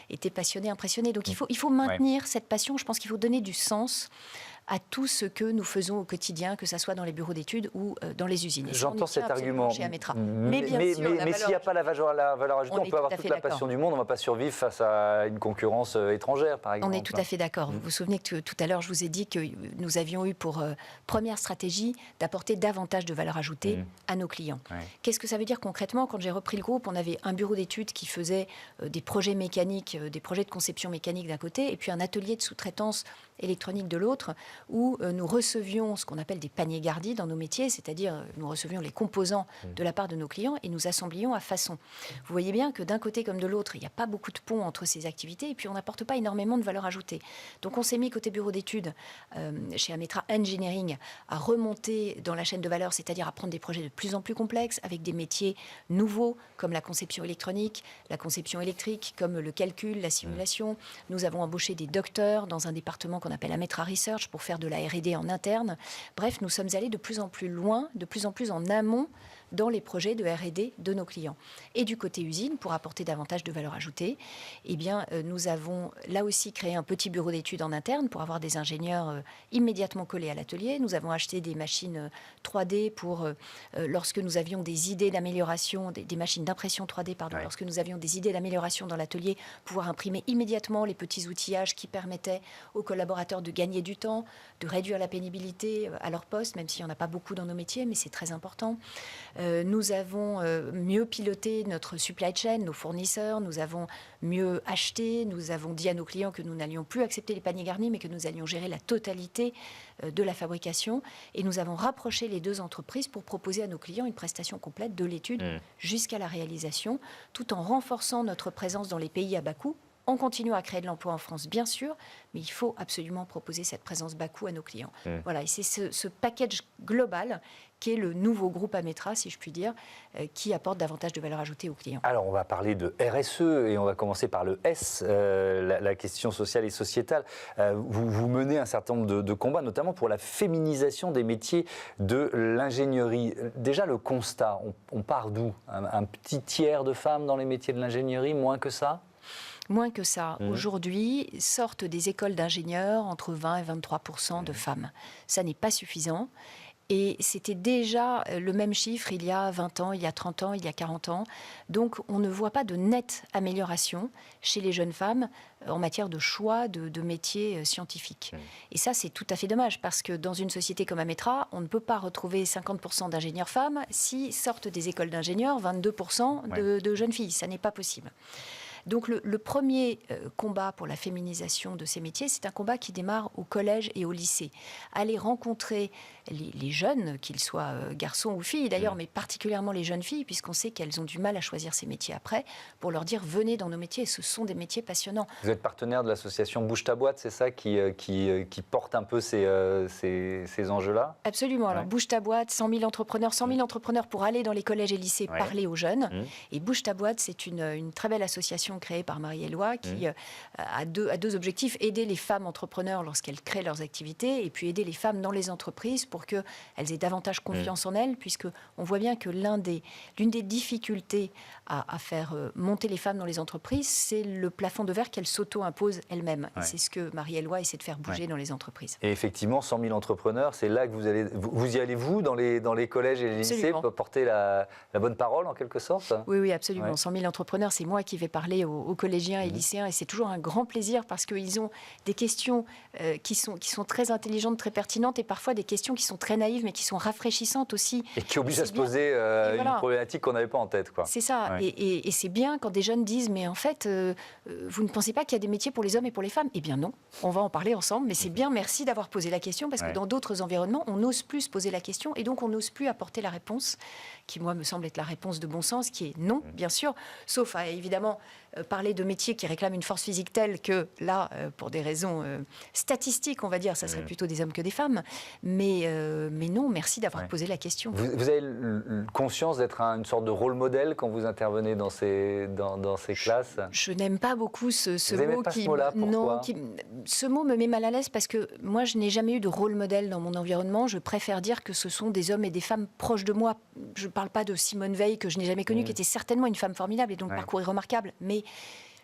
étaient passionnés, impressionnés. Donc, il faut maintenir cette passion. Je pense qu'il faut donner du sens à tout ce que nous faisons au quotidien, que ce soit dans les bureaux d'études ou dans les usines. J'entends cet argument. Chez Ametra. Mais s'il n'y a pas la valeur ajoutée, on peut avoir toute la passion du monde, on ne va pas survivre face à une concurrence étrangère, par exemple. On est tout à fait d'accord. Vous vous souvenez que tout à l'heure, je vous ai dit que nous avions eu pour première stratégie d'apporter davantage de valeur ajoutée à nos clients. Ouais. Qu'est-ce que ça veut dire concrètement? Quand j'ai repris le groupe, on avait un bureau d'études qui faisait des projets mécaniques, des projets de conception mécanique d'un côté, et puis un atelier de sous-traitance électronique de l'autre, où nous recevions ce qu'on appelle des paniers Gardi dans nos métiers, c'est-à-dire nous recevions les composants de la part de nos clients et nous assemblions à façon. Vous voyez bien que d'un côté comme de l'autre, il n'y a pas beaucoup de ponts entre ces activités et puis on n'apporte pas énormément de valeur ajoutée. Donc on s'est mis côté bureau d'études chez Ametra Engineering à remonter dans la chaîne de valeur, c'est-à-dire à prendre des projets de plus en plus complexes avec des métiers nouveaux comme la conception électronique, la conception électrique, comme le calcul, la simulation. Nous avons embauché des docteurs dans un département qu'on appelle Ametra Research pour faire de la R&D en interne. Bref, nous sommes allés de plus en plus loin, de plus en plus en amont dans les projets de R&D de nos clients. Et du côté usine, pour apporter davantage de valeur ajoutée, eh bien, nous avons là aussi créé un petit bureau d'études en interne pour avoir des ingénieurs immédiatement collés à l'atelier. Nous avons acheté des machines 3D pour, lorsque nous avions des idées d'amélioration, des machines d'impression 3D, pardon, lorsque nous avions des idées d'amélioration dans l'atelier, pouvoir imprimer immédiatement les petits outillages qui permettaient aux collaborateurs de gagner du temps, de réduire la pénibilité à leur poste, même s'il n'y en a pas beaucoup dans nos métiers, mais c'est très important. Nous avons mieux piloté notre supply chain, nos fournisseurs, nous avons mieux acheté, nous avons dit à nos clients que nous n'allions plus accepter les paniers garnis, mais que nous allions gérer la totalité de la fabrication. Et nous avons rapproché les deux entreprises pour proposer à nos clients une prestation complète de l'étude jusqu'à la réalisation, tout en renforçant notre présence dans les pays à bas coût. On continue à créer de l'emploi en France, bien sûr, mais il faut absolument proposer cette présence bas coût à nos clients. Voilà, et c'est ce package global qui est le nouveau groupe Ametra, si je puis dire, qui apporte davantage de valeur ajoutée aux clients. Alors, on va parler de RSE et on va commencer par le S, la question sociale et sociétale. Vous menez un certain nombre de combats, notamment pour la féminisation des métiers de l'ingénierie. Déjà, le constat, on part d'où? Un petit tiers de femmes dans les métiers de l'ingénierie, moins que ça? Moins que ça. Aujourd'hui, sortent des écoles d'ingénieurs entre 20 et 23% de femmes. Ça n'est pas suffisant. Et c'était déjà le même chiffre il y a 20 ans, il y a 30 ans, il y a 40 ans. Donc on ne voit pas de nette amélioration chez les jeunes femmes en matière de choix de métiers scientifiques. Et ça, c'est tout à fait dommage, parce que dans une société comme Ametra, on ne peut pas retrouver 50% d'ingénieurs femmes si sortent des écoles d'ingénieurs 22% de jeunes filles. Ça n'est pas possible. Donc le premier combat pour la féminisation de ces métiers, c'est un combat qui démarre au collège et au lycée. Aller rencontrer les jeunes, qu'ils soient garçons ou filles d'ailleurs, mais particulièrement les jeunes filles, puisqu'on sait qu'elles ont du mal à choisir ces métiers après, pour leur dire venez dans nos métiers, ce sont des métiers passionnants. Vous êtes partenaire de l'association Bouge ta boîte, c'est ça qui porte un peu ces enjeux-là? Absolument. Alors Bouge ta boîte, 100 000 entrepreneurs pour aller dans les collèges et lycées parler aux jeunes. Et Bouge ta boîte, c'est une très belle association créée par Marie-Éloi qui a deux objectifs: aider les femmes entrepreneurs lorsqu'elles créent leurs activités, et puis aider les femmes dans les entreprises pour qu'elles aient davantage confiance en elles, puisqu'on voit bien que l'une des difficultés à faire monter les femmes dans les entreprises, c'est le plafond de verre qu'elles s'auto-imposent elles-mêmes. Et c'est ce que Marie-Éloi essaie de faire bouger dans les entreprises. Et effectivement, 100 000 entrepreneurs, c'est là que vous y allez, vous, dans les collèges et les lycées, pour porter la bonne parole, en quelque sorte? Oui, absolument. 100 000 entrepreneurs, c'est moi qui vais parler aux collégiens et lycéens, et c'est toujours un grand plaisir, parce qu'ils ont des questions qui sont très intelligentes, très pertinentes, et parfois des questions qui sont très naïves, mais qui sont rafraîchissantes aussi. Et qui obligent à se poser une problématique qu'on n'avait pas en tête, quoi. C'est ça. Et c'est bien quand des jeunes disent, mais en fait, vous ne pensez pas qu'il y a des métiers pour les hommes et pour les femmes? Eh bien non, on va en parler ensemble, mais c'est bien, merci d'avoir posé la question, parce que dans d'autres environnements, on n'ose plus se poser la question, et donc on n'ose plus apporter la réponse, qui moi me semble être la réponse de bon sens, qui est non, bien sûr, sauf à évidemment parler de métiers qui réclament une force physique telle que, là, pour des raisons statistiques, on va dire, ça serait plutôt des hommes que des femmes. Mais non, merci d'avoir posé la question. Vous avez conscience d'être une sorte de rôle modèle quand vous intervenez dans ces classes? Je n'aime pas beaucoup ce vous mot. Pas ce mot-là, pourquoi? Ce mot me met mal à l'aise, parce que moi, je n'ai jamais eu de rôle modèle dans mon environnement. Je préfère dire que ce sont des hommes et des femmes proches de moi. Je ne parle pas de Simone Veil, que je n'ai jamais connue, qui était certainement une femme formidable, et dont le parcours est remarquable. Mais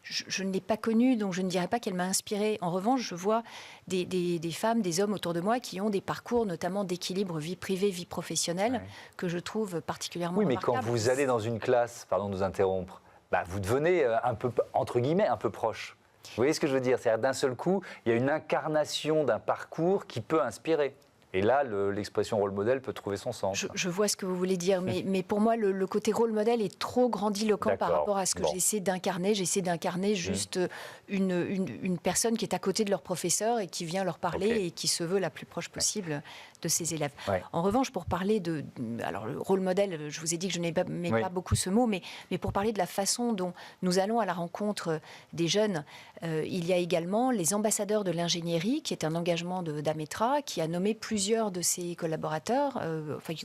je ne l'ai pas connue, donc je ne dirais pas qu'elle m'a inspirée. En revanche, je vois des femmes, des hommes autour de moi qui ont des parcours, notamment d'équilibre vie privée, vie professionnelle, que je trouve particulièrement remarquables. Oui, mais quand vous allez dans une classe, pardon de nous interrompre, vous devenez un peu, entre guillemets, un peu proche. Vous voyez ce que je veux dire? C'est-à-dire, d'un seul coup, il y a une incarnation d'un parcours qui peut inspirer. Et là, l'expression rôle modèle peut trouver son sens. Je vois ce que vous voulez dire, mais pour moi, le côté rôle modèle est trop grandiloquent par rapport à ce que j'essaie d'incarner. J'essaie d'incarner juste une personne qui est à côté de leur professeur et qui vient leur parler et qui se veut la plus proche possible de ses élèves. En revanche, pour parler alors le rôle modèle, je vous ai dit que je n'aimais pas beaucoup ce mot, mais pour parler de la façon dont nous allons à la rencontre des jeunes, il y a également les ambassadeurs de l'ingénierie, qui est un engagement d'Ametra, qui a nommé plusieurs de ses collaborateurs,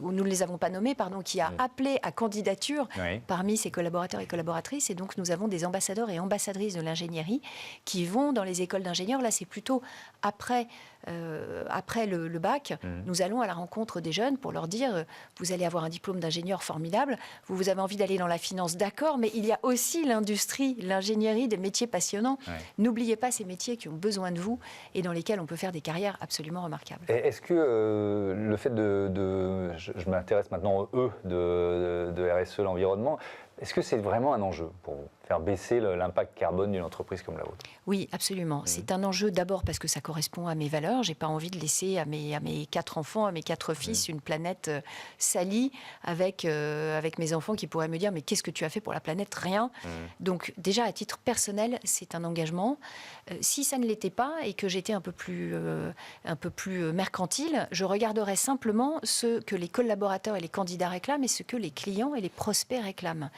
nous ne les avons pas nommés, qui a appelé à candidature parmi ses collaborateurs et collaboratrices. Et donc, nous avons des ambassadeurs et ambassadrices de l'ingénierie qui vont dans les écoles d'ingénieurs. Là, c'est plutôt après le bac. Nous allons à la rencontre des jeunes pour leur dire, vous allez avoir un diplôme d'ingénieur formidable, vous avez envie d'aller dans la finance, d'accord, mais il y a aussi l'industrie, l'ingénierie, des métiers passionnants. N'oubliez pas ces métiers qui ont besoin de vous et dans lesquels on peut faire des carrières absolument remarquables. Est-ce que le fait je m'intéresse maintenant au E de RSE, l'environnement, est-ce que c'est vraiment un enjeu pour vous, faire baisser l'impact carbone d'une entreprise comme la vôtre? Oui, absolument. C'est un enjeu d'abord parce que ça correspond à mes valeurs. Je n'ai pas envie de laisser à mes 4 enfants, à mes 4 fils, une planète salie avec mes enfants qui pourraient me dire « mais qu'est-ce que tu as fait pour la planète ?» Rien. Donc déjà, à titre personnel, c'est un engagement. Si ça ne l'était pas et que j'étais un peu plus mercantile, je regarderais simplement ce que les collaborateurs et les candidats réclament et ce que les clients et les prospects réclament.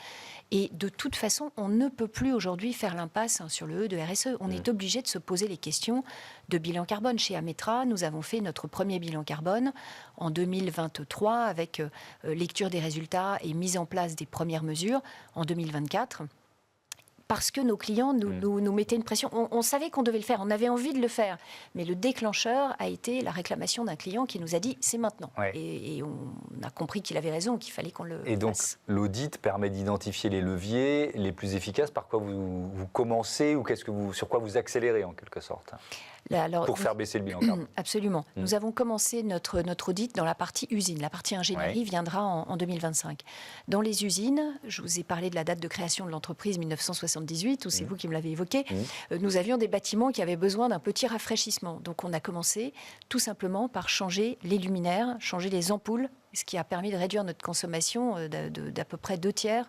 Et de toute façon, on ne peut plus aujourd'hui faire l'impasse sur le E de RSE. On est obligé de se poser les questions de bilan carbone. Chez Ametra, nous avons fait notre premier bilan carbone en 2023 avec lecture des résultats et mise en place des premières mesures en 2024. Parce que nos clients nous mettaient une pression. On savait qu'on devait le faire, on avait envie de le faire. Mais le déclencheur a été la réclamation d'un client qui nous a dit « c'est maintenant ». Et on a compris qu'il avait raison, qu'il fallait qu'on le fasse. Et donc, l'audit permet d'identifier les leviers les plus efficaces. Par quoi vous commencez ou sur quoi vous accélérez en quelque sorte? pour faire baisser le bilan carbone. Absolument. Nous avons commencé notre audit dans la partie usine. La partie ingénierie viendra en 2025. Dans les usines, je vous ai parlé de la date de création de l'entreprise 1978, ou c'est vous qui me l'avez évoqué, nous avions des bâtiments qui avaient besoin d'un petit rafraîchissement. Donc on a commencé tout simplement par changer les luminaires, changer les ampoules, ce qui a permis de réduire notre consommation d'à peu près 2/3,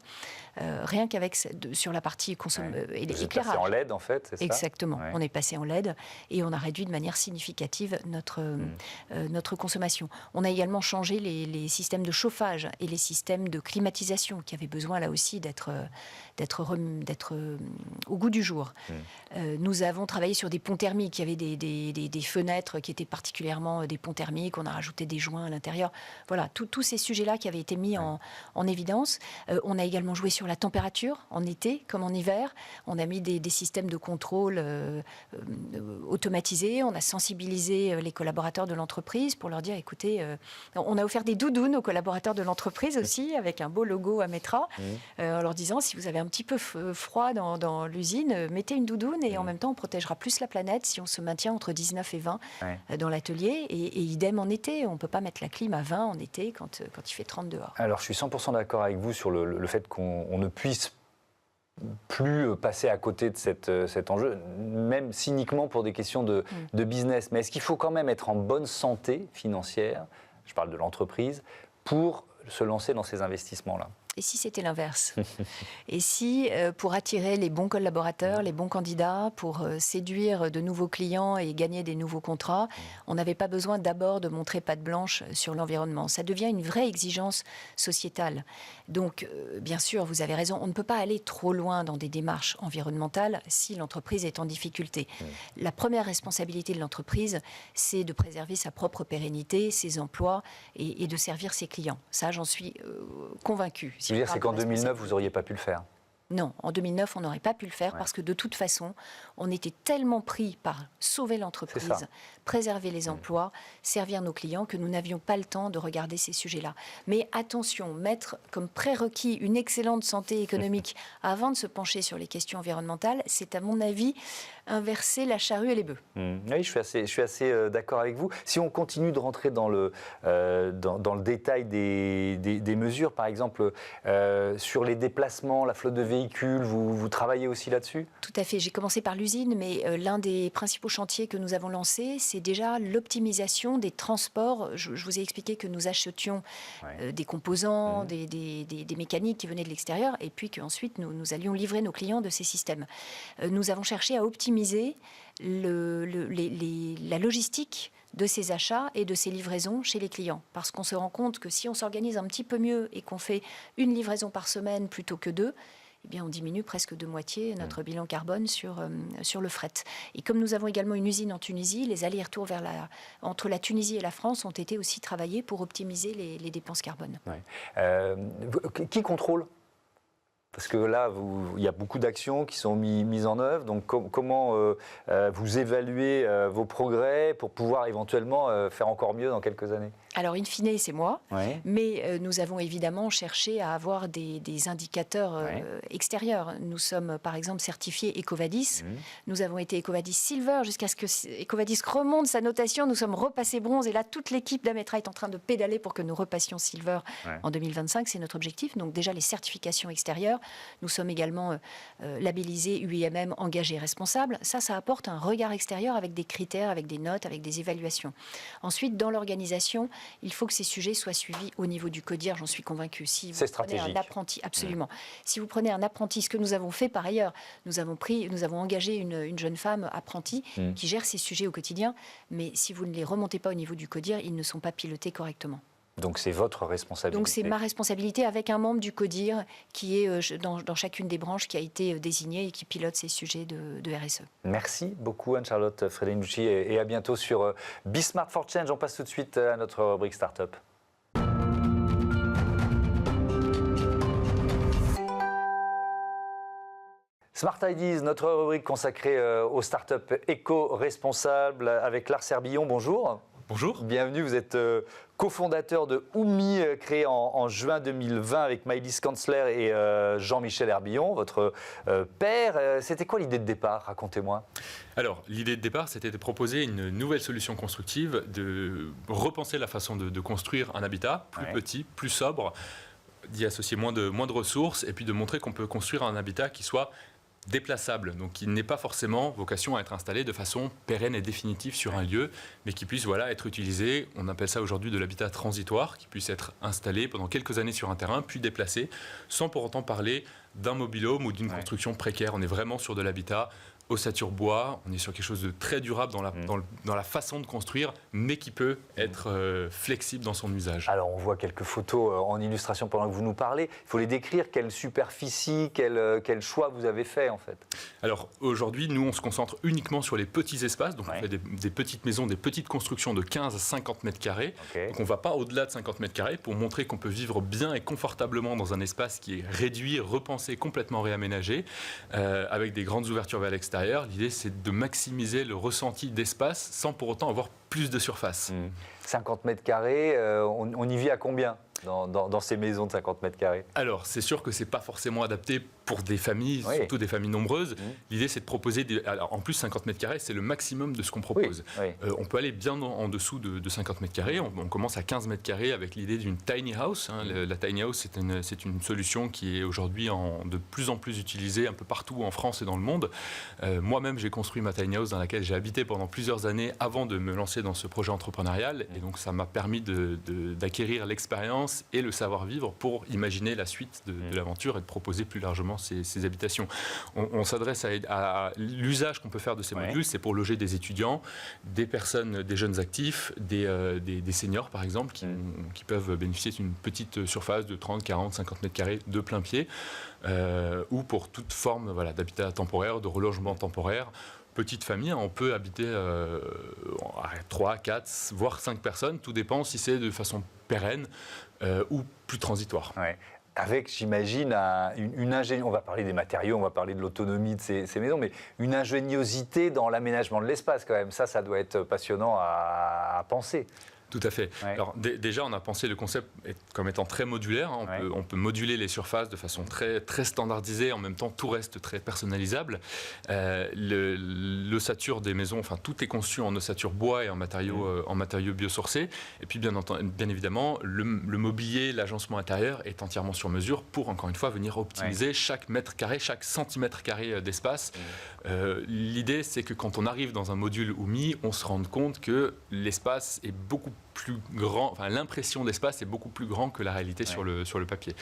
rien qu'avec sur la partie éclairage. Vous êtes passé en LED, en fait, c'est ça? Exactement. On est passé en LED et on a réduit de manière significative notre consommation. On a également changé les systèmes de chauffage et les systèmes de climatisation qui avaient besoin, là aussi, d'être au goût du jour. Nous avons travaillé sur des ponts thermiques. Il y avait des fenêtres qui étaient particulièrement des ponts thermiques. On a rajouté des joints à l'intérieur. Voilà, tous ces sujets-là qui avaient été mis en évidence. On a également joué sur la température, en été comme en hiver. On a mis des systèmes de contrôle automatisés. On a sensibilisé les collaborateurs de l'entreprise pour leur dire, écoutez, on a offert des doudounes aux collaborateurs de l'entreprise aussi, avec un beau logo Ametra, en leur disant, si vous avez un petit peu froid dans l'usine, mettez une doudoune et en même temps, on protégera plus la planète si on se maintient entre 19 et 20 dans l'atelier. Et idem en été, on ne peut pas mettre la clim à 20 en été quand il fait 30 dehors. Alors, je suis 100% d'accord avec vous sur le fait qu'on ne puisse plus passer à côté de cet enjeu, même cyniquement pour des questions de business. Mais est-ce qu'il faut quand même être en bonne santé financière, je parle de l'entreprise, pour se lancer dans ces investissements-là? Et si c'était l'inverse? Et si, pour attirer les bons collaborateurs, les bons candidats, pour séduire de nouveaux clients et gagner des nouveaux contrats, on n'avait pas besoin d'abord de montrer patte blanche sur l'environnement? Ça devient une vraie exigence sociétale. Donc, bien sûr, vous avez raison, on ne peut pas aller trop loin dans des démarches environnementales si l'entreprise est en difficulté. La première responsabilité de l'entreprise, c'est de préserver sa propre pérennité, ses emplois et de servir ses clients. Ça, j'en suis convaincue. Ce que je veux dire, c'est qu'en 2009, vous n'auriez pas pu le faire. Non, en 2009, on n'aurait pas pu le faire parce que de toute façon, on était tellement pris par sauver l'entreprise, préserver les emplois, servir nos clients, que nous n'avions pas le temps de regarder ces sujets-là. Mais attention, mettre comme prérequis une excellente santé économique avant de se pencher sur les questions environnementales, c'est à mon avis inverser la charrue et les bœufs. Oui, je suis assez d'accord avec vous. Si on continue de rentrer dans le détail des mesures, par exemple, sur les déplacements, la flotte de véhicules, vous travaillez aussi là-dessus? Tout à fait. J'ai commencé par l'usine, mais l'un des principaux chantiers que nous avons lancés, c'est déjà l'optimisation des transports. Je vous ai expliqué que nous achetions des composants, des mécaniques qui venaient de l'extérieur, et puis qu'ensuite nous allions livrer nos clients de ces systèmes. Nous avons cherché à optimiser la logistique de ces achats et de ces livraisons chez les clients. Parce qu'on se rend compte que si on s'organise un petit peu mieux et qu'on fait une livraison par semaine plutôt que 2, eh bien, on diminue presque de moitié notre bilan carbone sur le fret. Et comme nous avons également une usine en Tunisie, les allers-retours entre la Tunisie et la France ont été aussi travaillés pour optimiser les dépenses carbone. Qui contrôle? Parce que là, il y a beaucoup d'actions qui sont mises en œuvre. Donc, comment vous évaluez vos progrès pour pouvoir éventuellement faire encore mieux dans quelques années? Alors, in fine, c'est moi. Mais nous avons évidemment cherché à avoir des indicateurs extérieurs. Nous sommes, par exemple, certifiés EcoVadis. Nous avons été EcoVadis Silver jusqu'à ce que EcoVadis remonte sa notation. Nous sommes repassés bronze. Et là, toute l'équipe d'Ametra est en train de pédaler pour que nous repassions Silver en 2025. C'est notre objectif. Donc, déjà, les certifications extérieures. Nous sommes également labellisés UIMM engagés et responsables. Ça apporte un regard extérieur avec des critères, avec des notes, avec des évaluations. Ensuite, dans l'organisation, il faut que ces sujets soient suivis au niveau du CODIR, j'en suis convaincue. Si vous prenez un apprenti, absolument. Si vous prenez un apprenti, ce que nous avons fait par ailleurs, nous avons engagé une jeune femme apprentie qui gère ces sujets au quotidien, mais si vous ne les remontez pas au niveau du CODIR, ils ne sont pas pilotés correctement. Donc c'est votre responsabilité. Donc c'est ma responsabilité avec un membre du CODIR qui est dans chacune des branches qui a été désigné et qui pilote ces sujets de RSE. Merci beaucoup Anne-Charlotte Fredinucci et à bientôt sur Be Smart for Change. On passe tout de suite à notre rubrique Startup. Smart Ideas, notre rubrique consacrée aux startups éco-responsables avec Lars Herbillon. Bonjour. Bonjour. Bienvenue, vous êtes cofondateur de Oumi, créé en juin 2020 avec Maëlys Kanzler et Jean-Michel Herbillon, votre père. C'était quoi l'idée de départ? Racontez-moi. Alors, l'idée de départ, c'était de proposer une nouvelle solution constructive, de repenser la façon de construire un habitat plus petit, plus sobre, d'y associer moins de ressources et puis de montrer qu'on peut construire un habitat qui soit déplaçable, donc qui n'ait pas forcément vocation à être installé de façon pérenne et définitive sur un lieu, mais qui puisse être utilisé, on appelle ça aujourd'hui de l'habitat transitoire, qui puisse être installé pendant quelques années sur un terrain, puis déplacé, sans pour autant parler d'un mobil-home ou d'une construction précaire. On est vraiment sur de l'habitat ossature bois, on est sur quelque chose de très durable dans la façon de construire, mais qui peut être flexible dans son usage. Alors on voit quelques photos en illustration pendant que vous nous parlez. Il faut les décrire, quelle superficie, quel choix vous avez fait en fait. Alors aujourd'hui, nous on se concentre uniquement sur les petits espaces, donc on fait des petites maisons, des petites constructions de 15 à 50 mètres carrés. Donc on ne va pas au-delà de 50 mètres carrés pour montrer qu'on peut vivre bien et confortablement dans un espace qui est réduit, repensé, complètement réaménagé, avec des grandes ouvertures vers l'extérieur. L'idée, c'est de maximiser le ressenti d'espace sans pour autant avoir plus de surface. 50 mètres carrés, on y vit à combien dans ces maisons de 50 mètres carrés? Alors, c'est sûr que ce n'est pas forcément adapté pour des familles, surtout des familles nombreuses. L'idée, c'est de proposer, alors, en plus 50 mètres carrés, c'est le maximum de ce qu'on propose. On peut aller bien en dessous de 50 mètres carrés. On commence à 15 mètres carrés avec l'idée d'une tiny house. La tiny house, c'est une solution qui est aujourd'hui de plus en plus utilisée un peu partout en France et dans le monde. Moi-même, j'ai construit ma tiny house dans laquelle j'ai habité pendant plusieurs années avant de me lancer dans ce projet entrepreneurial. Et donc, ça m'a permis d'acquérir l'expérience et le savoir-vivre pour imaginer la suite de l'aventure et de proposer plus largement ces habitations. On s'adresse à l'usage qu'on peut faire de ces modules, c'est pour loger des étudiants, des personnes, des jeunes actifs, des seniors par exemple, qui peuvent bénéficier d'une petite surface de 30, 40, 50 mètres carrés de plein pied, ou pour toute forme d'habitat temporaire, de relogement temporaire. Petite famille, on peut habiter 3, 4, voire 5 personnes, tout dépend si c'est de façon pérenne ou plus transitoire. Avec, j'imagine, une ingénierie, on va parler des matériaux, on va parler de l'autonomie de ces maisons, mais une ingéniosité dans l'aménagement de l'espace quand même. Ça doit être passionnant à penser. Tout à fait. Alors déjà, on a pensé le concept comme étant très modulaire. On peut moduler les surfaces de façon très, très standardisée. En même temps, tout reste très personnalisable. L'ossature des maisons, enfin, tout est conçu en ossature bois et en matériaux biosourcés. Et puis, bien évidemment, le mobilier, l'agencement intérieur est entièrement sur mesure pour, encore une fois, venir optimiser chaque mètre carré, chaque centimètre carré d'espace. L'idée, c'est que quand on arrive dans un module Oumi, on se rende compte que l'espace est beaucoup plus grand, enfin l'impression d'espace est beaucoup plus grand que la réalité sur le papier.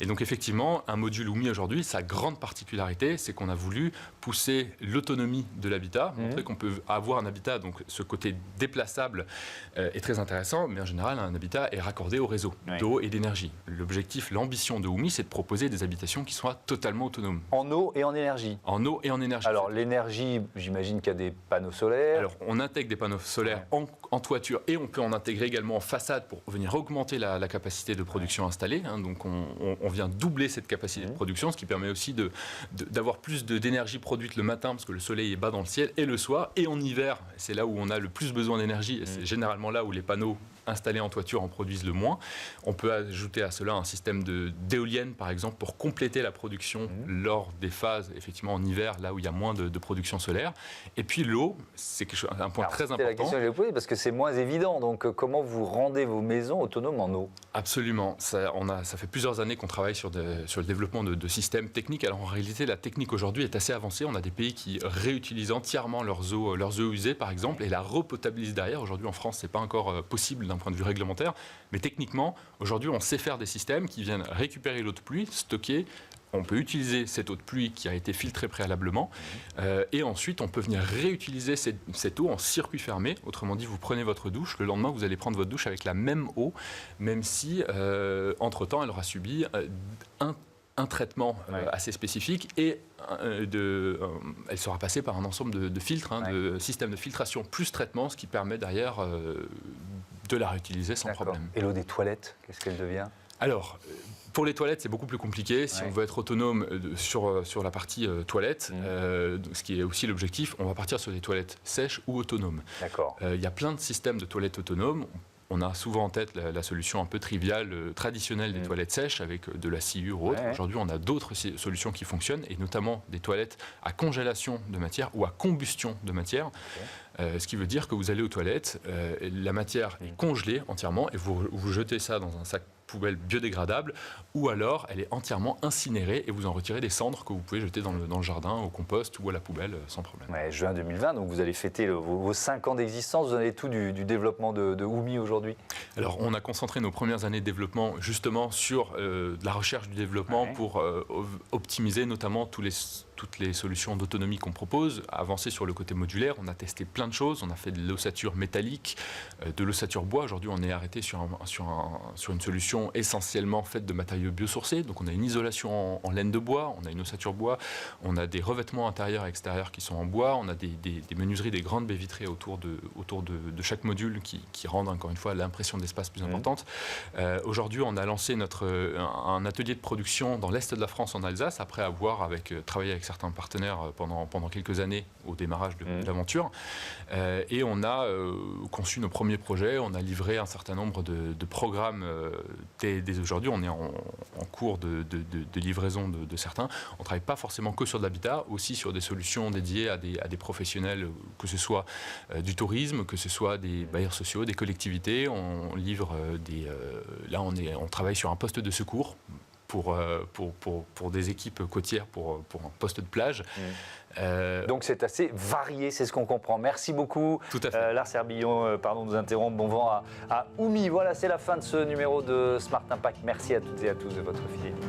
Et donc effectivement, un module Oumi aujourd'hui, sa grande particularité, c'est qu'on a voulu pousser l'autonomie de l'habitat, montrer qu'on peut avoir un habitat, donc ce côté déplaçable est très intéressant, mais en général, un habitat est raccordé au réseau d'eau et d'énergie. L'objectif, l'ambition de Oumi, c'est de proposer des habitations qui soient totalement autonomes. En eau et en énergie. En eau et en énergie. Alors l'énergie, j'imagine qu'il y a des panneaux solaires. Alors on intègre des panneaux solaires en toiture et on peut en intégrer également en façade pour venir augmenter la capacité de production installée. Donc on vient doubler cette capacité de production, ce qui permet aussi d'avoir plus d'énergie produite le matin parce que le soleil est bas dans le ciel et le soir. Et en hiver, c'est là où on a le plus besoin d'énergie et c'est généralement là où les panneaux installés en toiture en produisent le moins. On peut ajouter à cela un système d'éoliennes, par exemple, pour compléter la production lors des phases, effectivement, en hiver, là où il y a moins de production solaire. Et puis l'eau, c'est un point très important. C'est la question que je vais poser, parce que c'est moins évident. Donc, comment vous rendez vos maisons autonomes en eau? Absolument. Ça fait plusieurs années qu'on travaille sur le développement de systèmes techniques. Alors, en réalité, la technique aujourd'hui est assez avancée. On a des pays qui réutilisent entièrement leurs eaux usées, par exemple, et la repotabilisent derrière. Aujourd'hui, en France, ce n'est pas encore possible d'un point de vue réglementaire, mais techniquement, aujourd'hui, on sait faire des systèmes qui viennent récupérer l'eau de pluie, stocker. On peut utiliser cette eau de pluie qui a été filtrée préalablement et ensuite on peut venir réutiliser cette eau en circuit fermé. Autrement dit, vous prenez votre douche, le lendemain vous allez prendre votre douche avec la même eau, même si entre-temps elle aura subi un traitement assez spécifique et elle sera passée par un ensemble de filtres, de systèmes de filtration plus traitement, ce qui permet derrière de la réutiliser sans problème. Et l'eau des toilettes, qu'est-ce qu'elle devient? Alors, Pour les toilettes, c'est beaucoup plus compliqué. Si on veut être autonome sur la partie toilette, ce qui est aussi l'objectif, on va partir sur des toilettes sèches ou autonomes. D'accord. Il y a plein de systèmes de toilettes autonomes. On a souvent en tête la solution un peu triviale, traditionnelle des toilettes sèches avec de la sciure ou autre. Aujourd'hui, on a d'autres solutions qui fonctionnent, et notamment des toilettes à congélation de matière ou à combustion de matière. Ce qui veut dire que vous allez aux toilettes, la matière est congelée entièrement et vous jetez ça dans un sac poubelle biodégradable, ou alors elle est entièrement incinérée et vous en retirez des cendres que vous pouvez jeter dans le jardin, au compost ou à la poubelle sans problème. Ouais, juin 2020, donc vous allez fêter vos 5 ans d'existence. Vous en avez tout du développement de Oumi aujourd'hui? Alors on a concentré nos premières années de développement justement sur de la recherche du développement pour optimiser notamment toutes les solutions d'autonomie qu'on propose, avancer sur le côté modulaire. On a testé plein de choses, on a fait de l'ossature métallique, de l'ossature bois. Aujourd'hui, on est arrêté sur une solution essentiellement faite de matériaux biosourcés. Donc on a une isolation en laine de bois, on a une ossature bois, on a des revêtements intérieurs et extérieurs qui sont en bois, on a des menuiseries, des grandes baies vitrées autour de chaque module qui rendent encore une fois l'impression d'espace plus importante. Aujourd'hui, on a lancé un atelier de production dans l'est de la France, en Alsace, après avoir travaillé avec certains partenaires pendant quelques années au démarrage de l'aventure. Et on a conçu nos premiers projets, on a livré un certain nombre de programmes. Dès aujourd'hui, on est en cours de livraison de certains. On ne travaille pas forcément que sur de l'habitat, aussi sur des solutions dédiées à des professionnels, que ce soit du tourisme, que ce soit des bailleurs sociaux, des collectivités. On livre là, on travaille sur un poste de secours pour des équipes côtières, pour un poste de plage. Donc c'est assez varié, c'est ce qu'on comprend. Merci beaucoup. Tout à fait. Lars Herbillon, pardon de nous interrompre. Bon vent à Oumi. Voilà, c'est la fin de ce numéro de Smart Impact. Merci à toutes et à tous de votre fidélité.